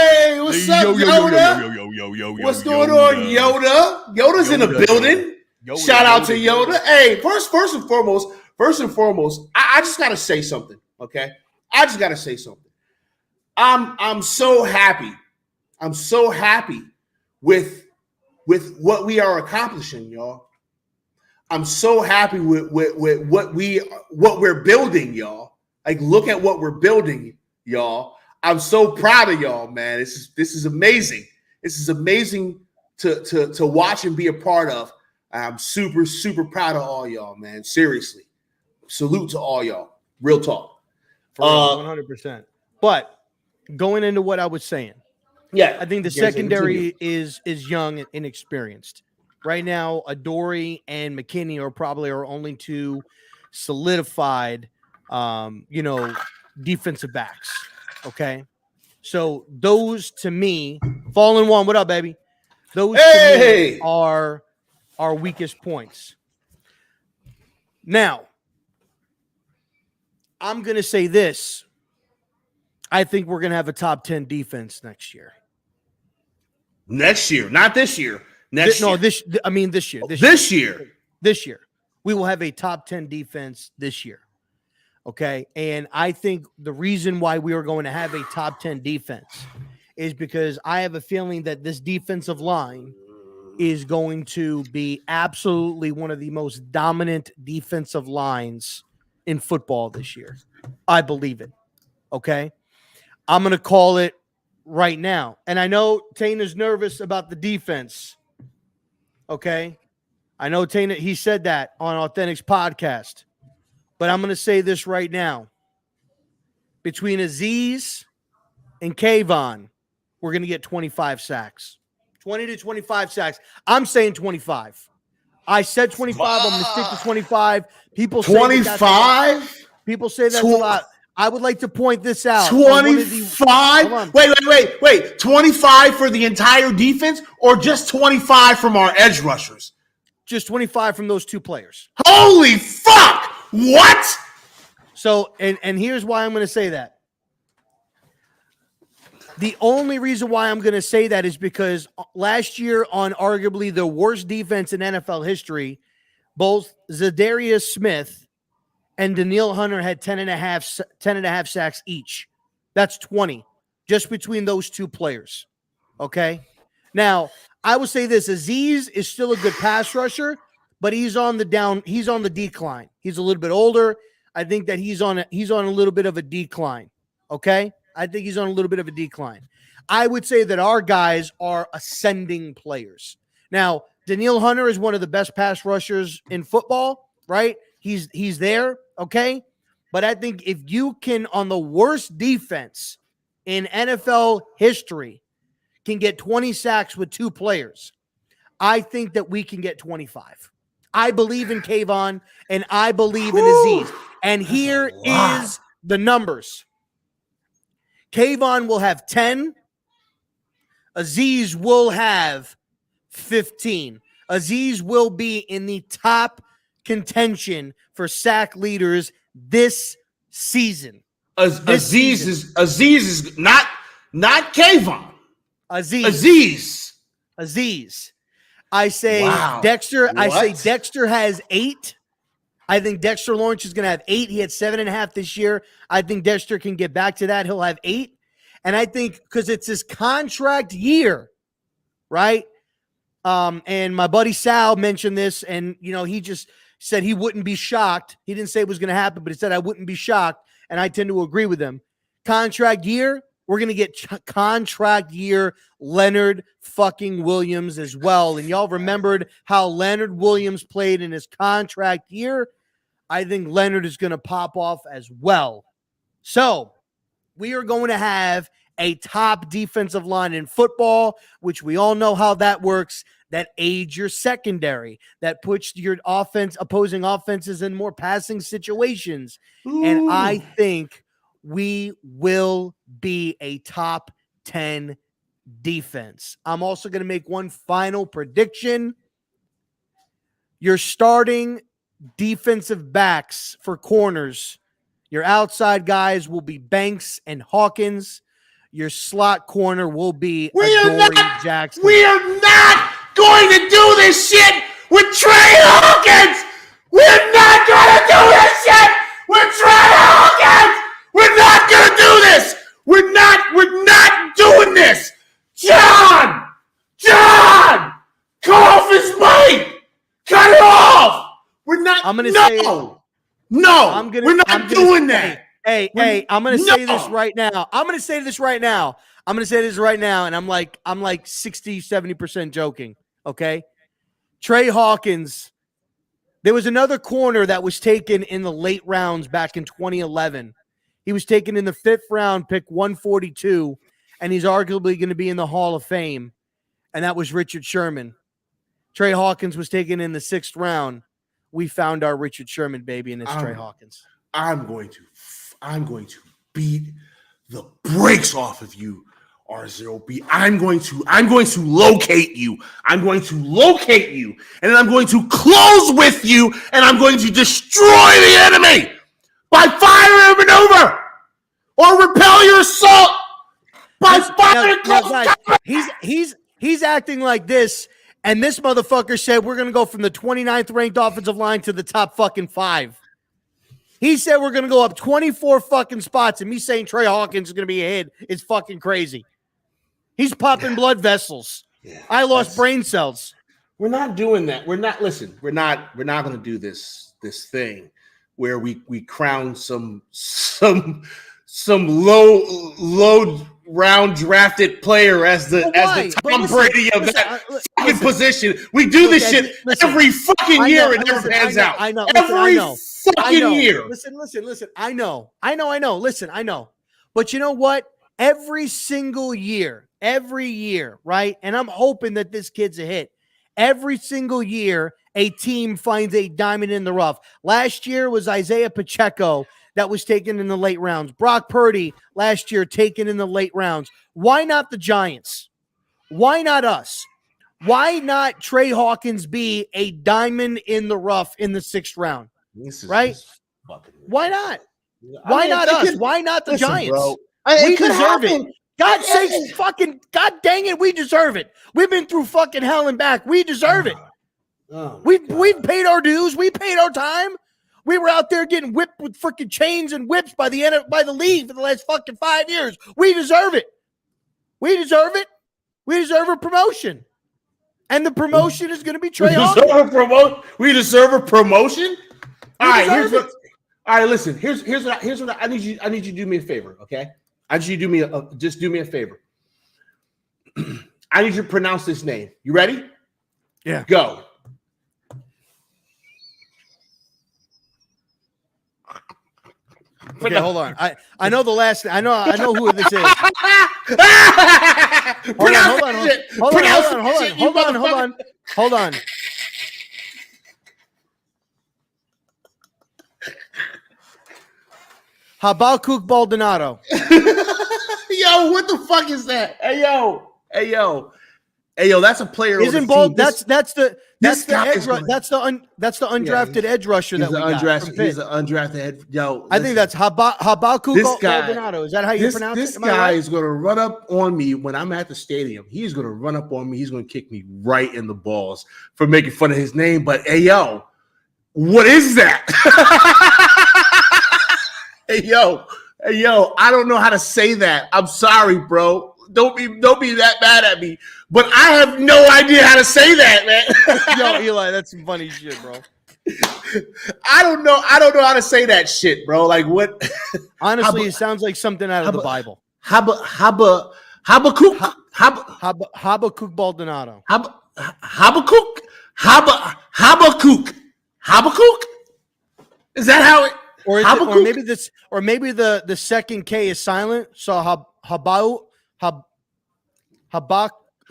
Hey, what's up, Yoda? What's going on, Yoda? Yoda's in the building. Shout out to Yoda. Hey, first and foremost, I just gotta say something. Okay, I just gotta say something. I'm so happy. I'm so happy with what we are accomplishing, y'all. I'm so happy with what we're building, y'all. Like, look at what we're building, y'all. I'm so proud of y'all, man. This is amazing. This is amazing to watch and be a part of. I'm super, super proud of all y'all, man. Seriously. Salute to all y'all. Real talk. For 100%. But going into what I was saying, yeah, I think the secondary is young and inexperienced. Right now, Adoree and McKinney are probably our only 2 solidified, defensive backs. Okay. So those to me, Fallen One, what up, baby? Those to me are our weakest points. Now, I'm going to say this. I think we're going to have a top 10 defense next year. Next year, not this year. This year. This year. We will have a top 10 defense this year. Okay. And I think the reason why we are going to have a top 10 defense is because I have a feeling that this defensive line is going to be absolutely one of the most dominant defensive lines in football this year. I believe it. Okay. I'm going to call it right now. And I know Tana's nervous about the defense. Okay. I know Tana, he said that on Authentics podcast, but I'm going to say this right now. Between Azeez and Kayvon, we're going to get 25 sacks. 20 to 25 sacks. I'm saying 25. I said 25. I'm going to stick to 25. People say 25. People say that's a lot. I would like to point this out. 25. Wait. 25 for the entire defense, or just 25 from our edge rushers? Just 25 from those 2 players. Holy fuck! What? So, and here's why I'm going to say that. The only reason why I'm going to say that is because last year, on arguably the worst defense in NFL history, both Zadarius Smith and Danielle Hunter had 10 and a half sacks each. That's 20 just between those 2 players. Okay. Now, I would say this: Azeez is still a good pass rusher, but he's on the decline. He's a little bit older. I think that he's on a little bit of a decline. Okay. I think he's on a little bit of a decline. I would say that our guys are ascending players. Now, Danielle Hunter is one of the best pass rushers in football, right? He's there, okay? But I think if you can, on the worst defense in NFL history, can get 20 sacks with 2 players, I think that we can get 25. I believe in Kayvon, and I believe in Azeez. And here is the numbers. Kayvon will have 10. Azeez will have 15. Azeez will be in the top contention for sack leaders this season. Aziz is not Kayvon. Aziz. I say Wow. Dexter. I say What? Dexter has 8. I think Dexter Lawrence is going to have 8. He had 7.5 this year. I think Dexter can get back to that. He'll have 8. And I think because it's his contract year, right? And my buddy Sal mentioned this, and he just said he wouldn't be shocked. He didn't say it was going to happen, but he said I wouldn't be shocked, and I tend to agree with him. Contract year, we're going to get contract year Leonard fucking Williams as well. And y'all remembered how Leonard Williams played in his contract year. I think Leonard is going to pop off as well. So we are going to have a top defensive line in football, which we all know how that works, that aids your secondary, that puts your opposing offenses in more passing situations. Ooh. And I think we will be a top 10 defense. I'm also going to make one final prediction. Your starting defensive backs for corners, your outside guys will be Banks and Hawkins. Your slot corner will be Adoree Jackson. We are not going to do this shit with Trey Hawkins. We're not going to do this shit with Trey Hawkins. We're not going to do this. We're not doing this. John, cut off his mic. Cut it off. We're not. I'm gonna say no. We're not doing that. Hey, I'm going to say this right now. I'm going to say this right now. And I'm like 60, 70% joking, okay? Trey Hawkins, there was another corner that was taken in the late rounds back in 2011. He was taken in the 5th round, pick 142, and he's arguably going to be in the Hall of Fame, and that was Richard Sherman. Trey Hawkins was taken in the 6th round. We found our Richard Sherman, baby, and it's Trey Hawkins. I'm going to beat the brakes off of you, RZeroB. I'm going to locate you. And then I'm going to close with you, and I'm going to destroy the enemy by fire and maneuver or repel your assault by fire and close. He's acting like this, and this motherfucker said we're going to go from the 29th ranked offensive line to the top fucking 5. He said we're going to go up 24 fucking spots, and me saying Trey Hawkins is going to be ahead is fucking crazy. He's popping blood vessels. Yeah, I lost brain cells. We're not doing that. We're not going to do this thing where we crown some low round drafted player as the Tom Brady of that fucking position. We do this shit every fucking year and it never pans out. I know. Every fucking year. Listen. I know. Listen, I know. But you know what? Every single year, right? And I'm hoping that this kid's a hit. Every single year, a team finds a diamond in the rough. Last year was Isaiah Pacheco that was taken in the late rounds. Brock Purdy last year taken in the late rounds. Why not the Giants? Why not us? Why not Trey Hawkins be a diamond in the rough in the 6th round? Right? Why not? Why not us? Why not the Giants? Bro, we deserve it. God dang it, we deserve it. We've been through fucking hell and back. We deserve it. We've paid our dues. We paid our time. We were out there getting whipped with freaking chains and whips by the league for the last fucking 5 years. We deserve it. We deserve a promotion. And the promotion is going to be Trey Hawkins. We deserve a promotion? All right, listen. Here's what I need you to do me a favor, okay? I need you to do me a favor. I need you to pronounce this name. You ready? Yeah. Go. Okay, hold on. I know the last. I know who this is. Hold on. Habakkuk Baldonado. Yo, what the fuck is that? Hey yo. Hey, yo, that's a player. on Isn't the Ball? team. That's the guy is gonna- that's the undrafted edge rusher that we got from Pitt. He's an undrafted head. Yo, I think that's Habakkuk This guy- Maldonado. Is that how you pronounce this it? Am I guy right? is going to run up on me when I'm at the stadium. He's going to run up on me. He's going to kick me right in the balls for making fun of his name. But hey, yo, what is that? hey, yo, I don't know how to say that. I'm sorry, bro. Don't be that mad at me. But I have no idea how to say that, man. Yo, Eli, that's some funny shit, bro. I don't know how to say that shit, bro. Like what? Honestly, it sounds like something out of the Bible. Habakkuk. Habakkuk Maldonado. Habakkuk. Is that how it? Or is Habakkuk? it, or maybe this, or maybe the second K is silent. So Habak.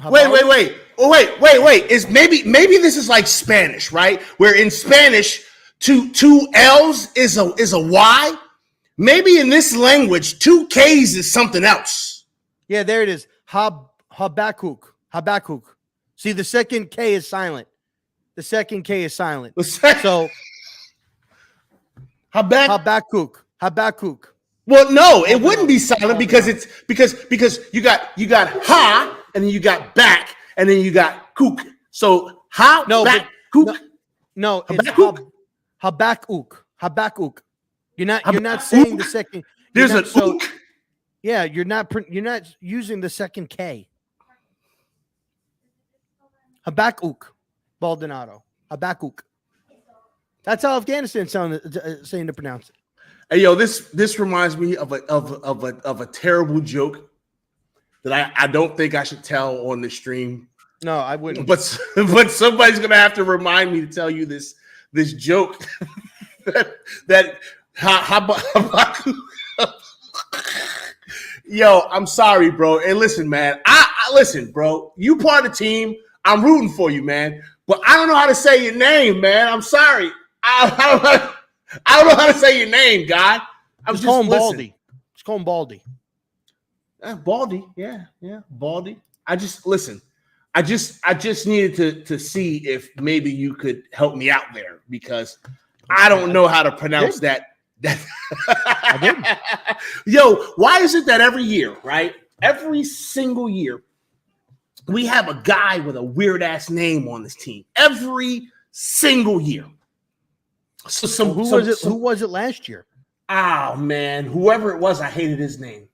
Wait. Oh, wait. Is maybe this is like Spanish, right? Where in Spanish, two L's is a Y. Maybe in this language, two K's is something else. Yeah, there it is. Habakkuk. See, the second K is silent. So Habakkuk. Well, no, it wouldn't be silent because it's because you got ha and then you got back and then you got kook. So ha back kook. No, it's Habakkuk. You're not saying the second. There's not, an ook. Yeah, you're not using the second K. Habakkuk Maldonado. Habakkuk. That's how Afghanistan saying to pronounce it. Hey, yo, this reminds me of a terrible joke that I don't think I should tell on the stream. No, I wouldn't. But somebody's gonna have to remind me to tell you this joke that Habakkuk. Yo, I'm sorry, bro. And listen, man. I listen, bro. You part of the team. I'm rooting for you, man. But I don't know how to say your name, man. I'm sorry. I don't know how to say your name, God. I'm just call him listen. Baldy. Just call him Baldy. Baldy, yeah, Baldy. I just needed to see if maybe you could help me out there because I don't know how to pronounce that. I didn't. Yo, why is it that every year, right? Every single year, we have a guy with a weird ass name on this team. Every single year. So who was it last year? Oh man, whoever it was, I hated his name.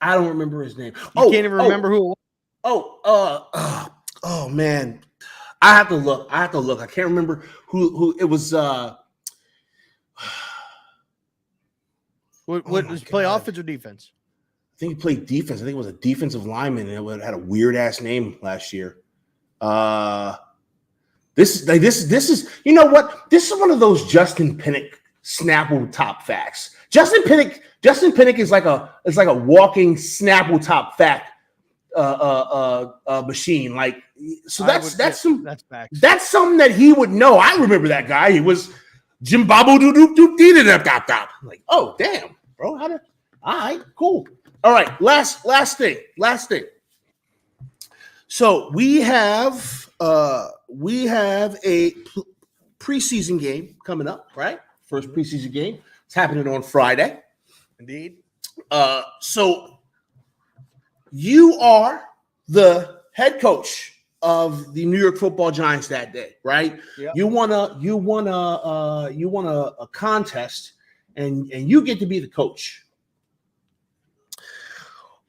I don't remember his name. You can't even remember who it was? Oh man. I have to look. I can't remember who it was. What was play offense or defense? I think he played defense. I think it was a defensive lineman and it had a weird ass name last year. This is you know what? This is one of those Justin Pinnock Snapple top facts. Justin Pinnock is like a walking Snapple top fact machine. Like so that's something that he would know. I remember that guy. He was Jim Babu doo doo doo dee dee dop dop. Like, oh damn, bro. All right, cool. All right, last thing. So we have a preseason game coming up, right? First preseason game. It's happening on Friday. Indeed. So you are the head coach of the New York Football Giants that day, right? Yep. You won a contest, and you get to be the coach.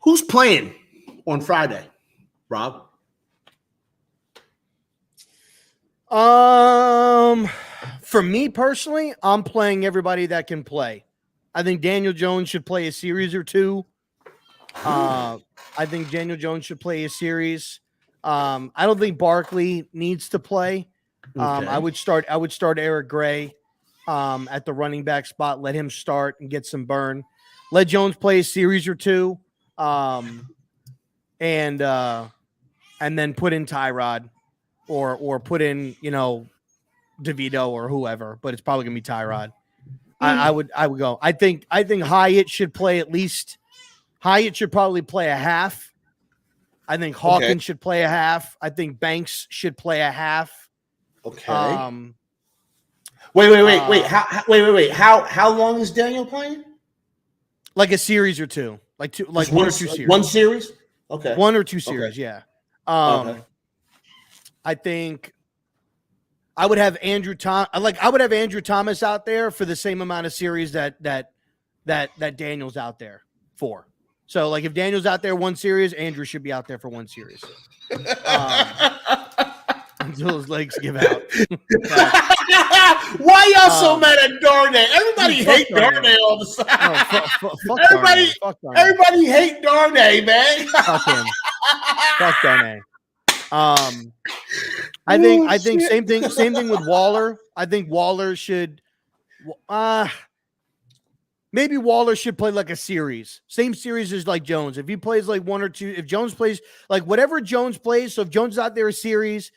Who's playing on Friday, Rob? For me personally, I'm playing everybody that can play. I think Daniel Jones should play a series or two. I don't think Barkley needs to play. Okay. I would start Eric Gray at the running back spot. Let him start and get some burn. Let Jones play a series or two. And then put in Tyrod or put in, DeVito or whoever, but it's probably gonna be Tyrod. I would go. I think Hyatt should play at least. Hyatt should probably play a half. I think Hawkins should play a half. I think Banks should play a half. Okay. Wait. Wait. How long is Daniel playing? Like a series or two. Like one or two series. One series? Okay. 1 or 2 series, okay. yeah. Okay. I think I would have Andrew Thomas out there for the same amount of series that Daniel's out there for. So like if Daniel's out there 1 series, Andrew should be out there for 1 series. Until his legs give out. Why y'all so mad at Darnay? Everybody hate Darnay all the time. Everybody hate Darnay, man. Fuck him. Fuck Darnay. I think same thing with Waller. I think Waller should maybe Waller should play like a series. Same series as like Jones. If he plays like 1 or 2, if Jones plays like whatever Jones plays, so if Jones is out there a series,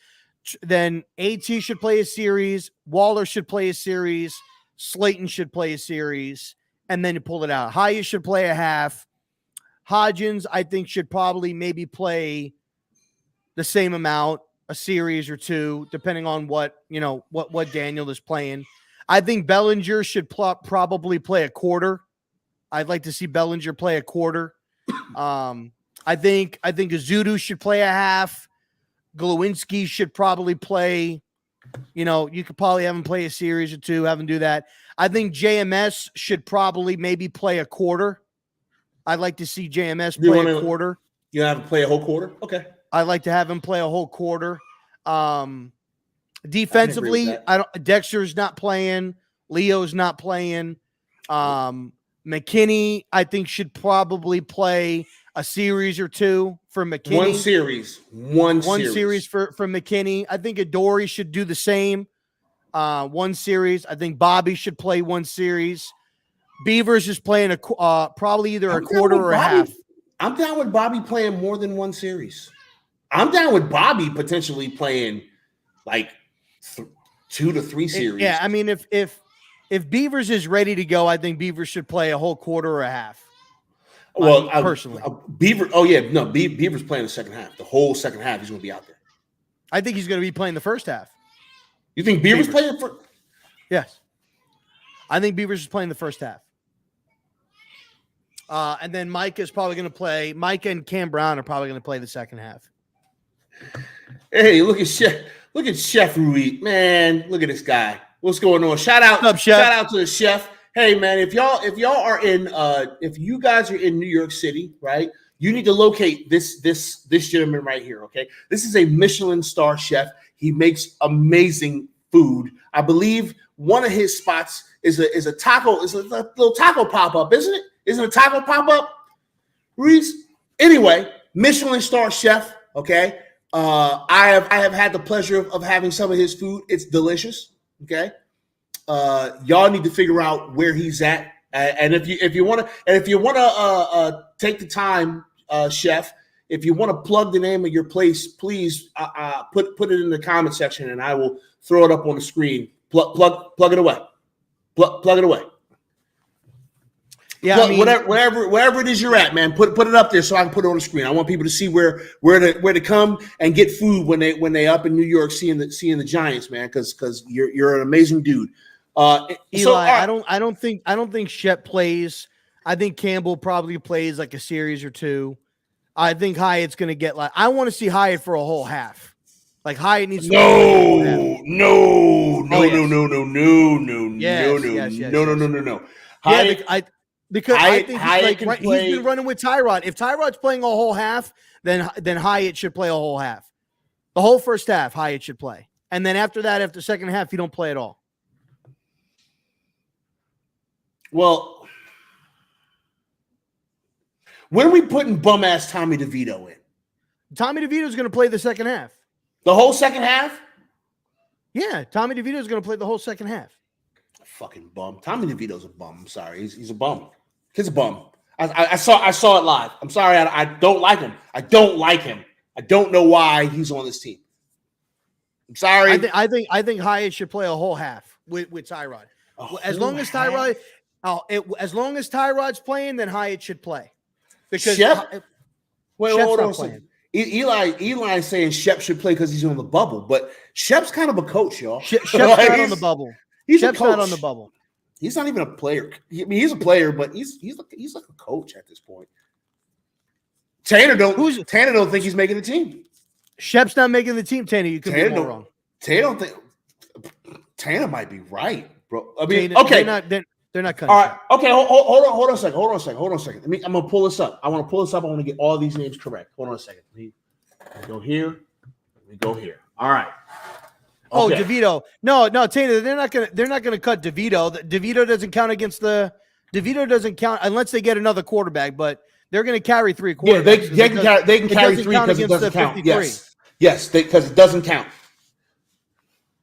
then AT should play a series, Waller should play a series, Slayton should play a series, and then you pull it out. Hyatt should play a half. Hodgins, I think, should probably maybe play the same amount, a series or 2, depending on what Daniel is playing. I think Bellinger should probably play a quarter. I'd like to see Bellinger play a quarter. I think Azudu should play a half. Glowinski should probably play, you could probably have him play a series or 2, have him do that. I think JMS should probably maybe play a quarter. I'd like to see JMS play a quarter. You have to play a whole quarter? Okay. I'd like to have him play a whole quarter. Defensively, Dexter's not playing. Leo's not playing. McKinney, I think, should probably play a series or 2 for McKinney. One series for McKinney. I think Adoree should do the same. 1 series. I think Bobby should play 1 series. Beavers is playing probably either a quarter or a half. I'm down with Bobby playing more than 1 series. I'm down with Bobby potentially playing like 2 to 3 series. Yeah, I mean, if Beavers is ready to go, I think Beavers should play a whole quarter or a half. Well, personally, Beaver. Oh yeah, no, Beaver's playing the second half. The whole second half, he's going to be out there. I think he's going to be playing the first half. You think Beaver's playing for? Yes, I think Beavers is playing the first half. And then Micah is probably going to play. Micah and Cam Brown are probably going to play the second half. Hey, look at Chef Rui, man. Look at this guy. What's going on? Shout out to the chef. Hey man, if you guys are in New York City, right? You need to locate this gentleman right here. Okay, this is a Michelin star chef. He makes amazing food. I believe one of his spots is a little taco pop up, isn't it? Isn't it a taco pop up, Reese? Anyway, Michelin star chef. Okay, I have had the pleasure of having some of his food. It's delicious. Okay. Y'all need to figure out where he's at, and if you want to take the time, chef, if you want to plug the name of your place, please put it in the comment section, and I will throw it up on the screen. Plug it away. Plug it away. Yeah, I mean, wherever it is you're at, man, put it up there so I can put it on the screen. I want people to see where to come and get food when they up in New York seeing the Giants, man, because you're an amazing dude. Eli, I don't think Shep plays. I think Campbell probably plays like a series or 2. I think Hyatt's going to get I want to see Hyatt for a whole half. Like Hyatt needs to no. Because I think he's been running with Tyrod. If Tyrod's playing a whole half, then Hyatt should play a whole half. The whole first half, Hyatt should play. And then after that, after the second half, you don't play at all. Well, when are we putting bum-ass Tommy DeVito in? Tommy DeVito's going to play the second half. The whole second half? Yeah, Tommy DeVito's going to play the whole second half. Fucking bum. Tommy DeVito's a bum. I'm sorry. He's a bum. Kid's a bum. I saw it live. I'm sorry. I don't like him. I don't like him. I don't know why he's on this team. I'm sorry. I think Hyatt should play a whole half with Tyrod. As long as Tyrod's playing, then Hyatt should play. Because Chef? Wait, hold on. Eli is saying Shep should play because he's on the bubble, but Shep's kind of a coach, y'all. Shep's not on the bubble. He's Shep's a coach. not on the bubble. He's not even a player. I mean, he's a player, but he's like a coach at this point. Tanner don't think he's making the team. Shep's not making the team, Tanner. You could be more wrong. Tanner might be right, bro. I mean, Tanner, okay. They're not cutting. All right. Okay. Hold on a second. I'm gonna pull this up. I want to pull this up. I want to get all these names correct. Hold on a second. Let me go here. Let me go here. All right. Oh, Okay. DeVito. No, Tanner. They're not gonna cut DeVito. DeVito doesn't count against the. DeVito doesn't count unless they get another quarterback. But they're gonna carry 3 quarterbacks. Yeah, they can carry 3 because it doesn't count. Yes, because it doesn't count.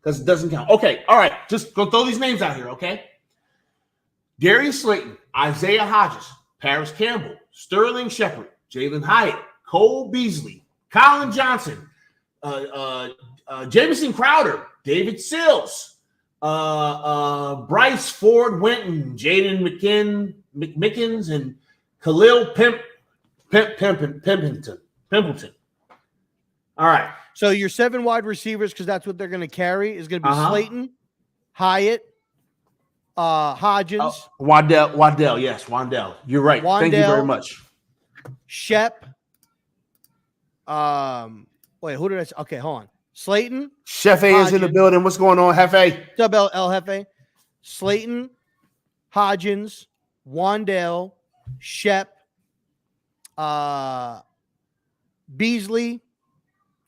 Okay. All right. Just go throw these names out here. Okay. Darius Slayton, Isaiah Hodges, Paris Campbell, Sterling Shepard, Jalen Hyatt, Cole Beasley, Colin Johnson, Jamison Crowder, David Sills, Bryce Ford Winton, Jaden Mickens, and Khalil Pimpleton. All right. So your 7 wide receivers, because that's what they're going to carry, is going to be Slayton, Hyatt, Hodgins, Wandell. Yes, Wandell. You're right. Thank you very much. Shep. Wait, who did I say? Okay, hold on. Slayton. Chef A is in the building. What's going on, Hefe? Sub El Jefe. Slayton, Hodgins, Wandell, Shep, Beasley.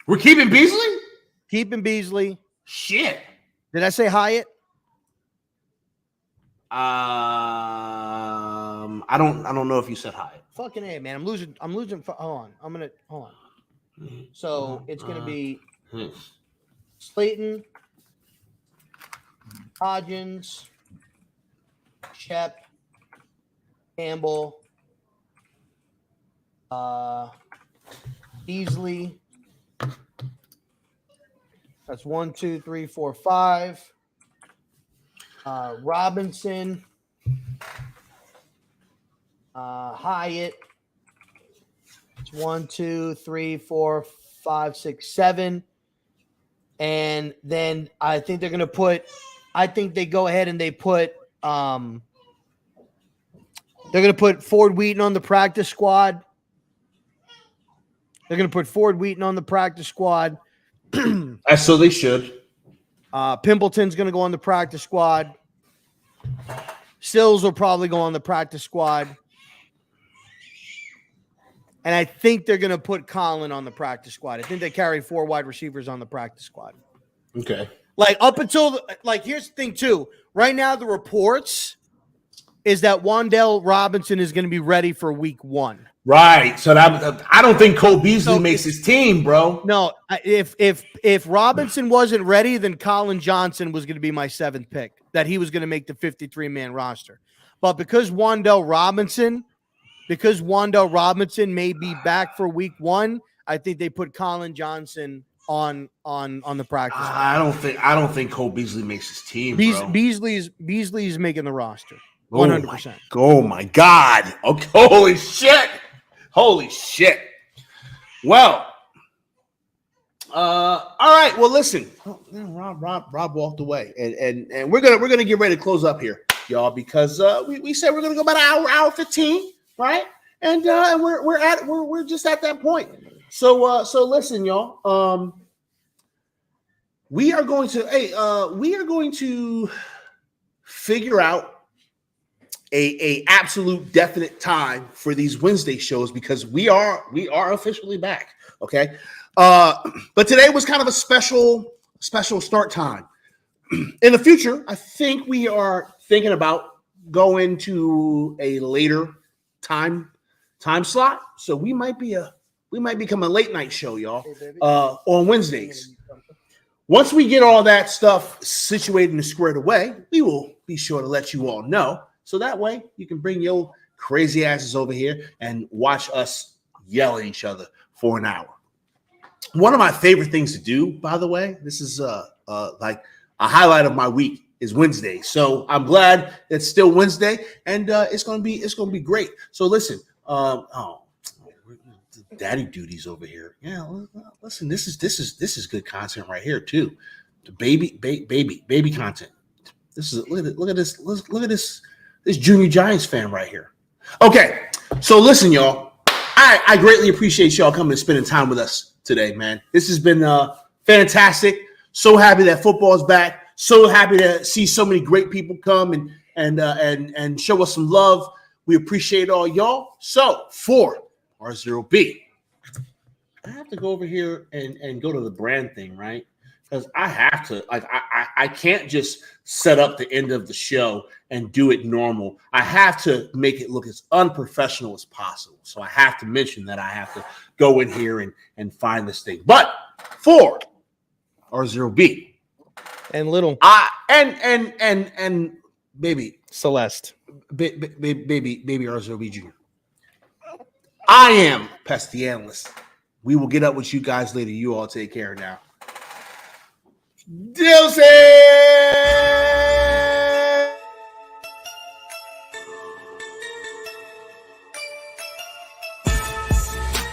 We're keeping Beasley? Keeping Beasley. Shit. Did I say Hyatt? I don't know if you said Hyatt. Fucking A, man. I'm losing. Hold on. Hold on. So it's gonna be Slayton, Hodgins, Shep, Campbell, Beasley. That's 1, 2, 3, 4, 5. Robinson, Hyatt. It's 1, 2, 3, 4, 5, 6, 7. And then I think they're gonna put. I think they go ahead and they put. They're gonna put Ford Wheaton on the practice squad. They're gonna put Ford Wheaton on the practice squad. So they should. Pimpleton's going to go on the practice squad. Sills will probably go on the practice squad. And I think they're going to put Colin on the practice squad. I think they carry 4 wide receivers on the practice squad. Okay. Like up until here's the thing too. Right now, the reports is that Wandell Robinson is going to be ready for week 1. Right. So that I don't think Cole Beasley makes his team, bro. No, if Robinson wasn't ready, then Colin Johnson was going to be my 7th pick. That he was going to make the 53-man roster. But because Wandell Robinson may be back for week 1, I think they put Colin Johnson on the practice. I don't think Cole Beasley makes his team. Bro. Beasley's making the roster. 100%. Oh my God. Okay. Holy shit. Well, all right. Well, listen. Rob walked away, and we're gonna get ready to close up here, y'all, because we said we're gonna go about an hour 15, right? And we're just at that point. So listen, y'all. We are going to figure out a absolute definite time for these Wednesday shows, because we are officially back. Okay. But today was kind of a special start time. In the future, I think we are thinking about going to a later time slot. So we might become a late night show, y'all, on Wednesdays. Once we get all that stuff situated and squared away, we will be sure to let you all know. So that way you can bring your crazy asses over here and watch us yell at each other for an hour. One of my favorite things to do, by the way, this is like a highlight of my week, is Wednesday. So I'm glad it's still Wednesday, and it's gonna be great. So listen, daddy duties over here. Yeah, listen, this is good content right here too. The baby content. This is look at this. Look at this Junior Giants fan right here. Okay, so listen, y'all. I greatly appreciate y'all coming and spending time with us today, man. This has been fantastic. So happy that football is back. So happy to see so many great people come and show us some love. We appreciate all y'all. So for RZeroB, I have to go over here and go to the brand thing, right? Because I have to, like, I can't just set up the end of the show and do it normal. I have to make it look as unprofessional as possible. So I have to mention that I have to go in here and find this thing. But for RZeroB And little and baby Celeste. baby RZeroB Jr. I am Pest the Analyst. We will get up with you guys later. You all take care now. Deuces!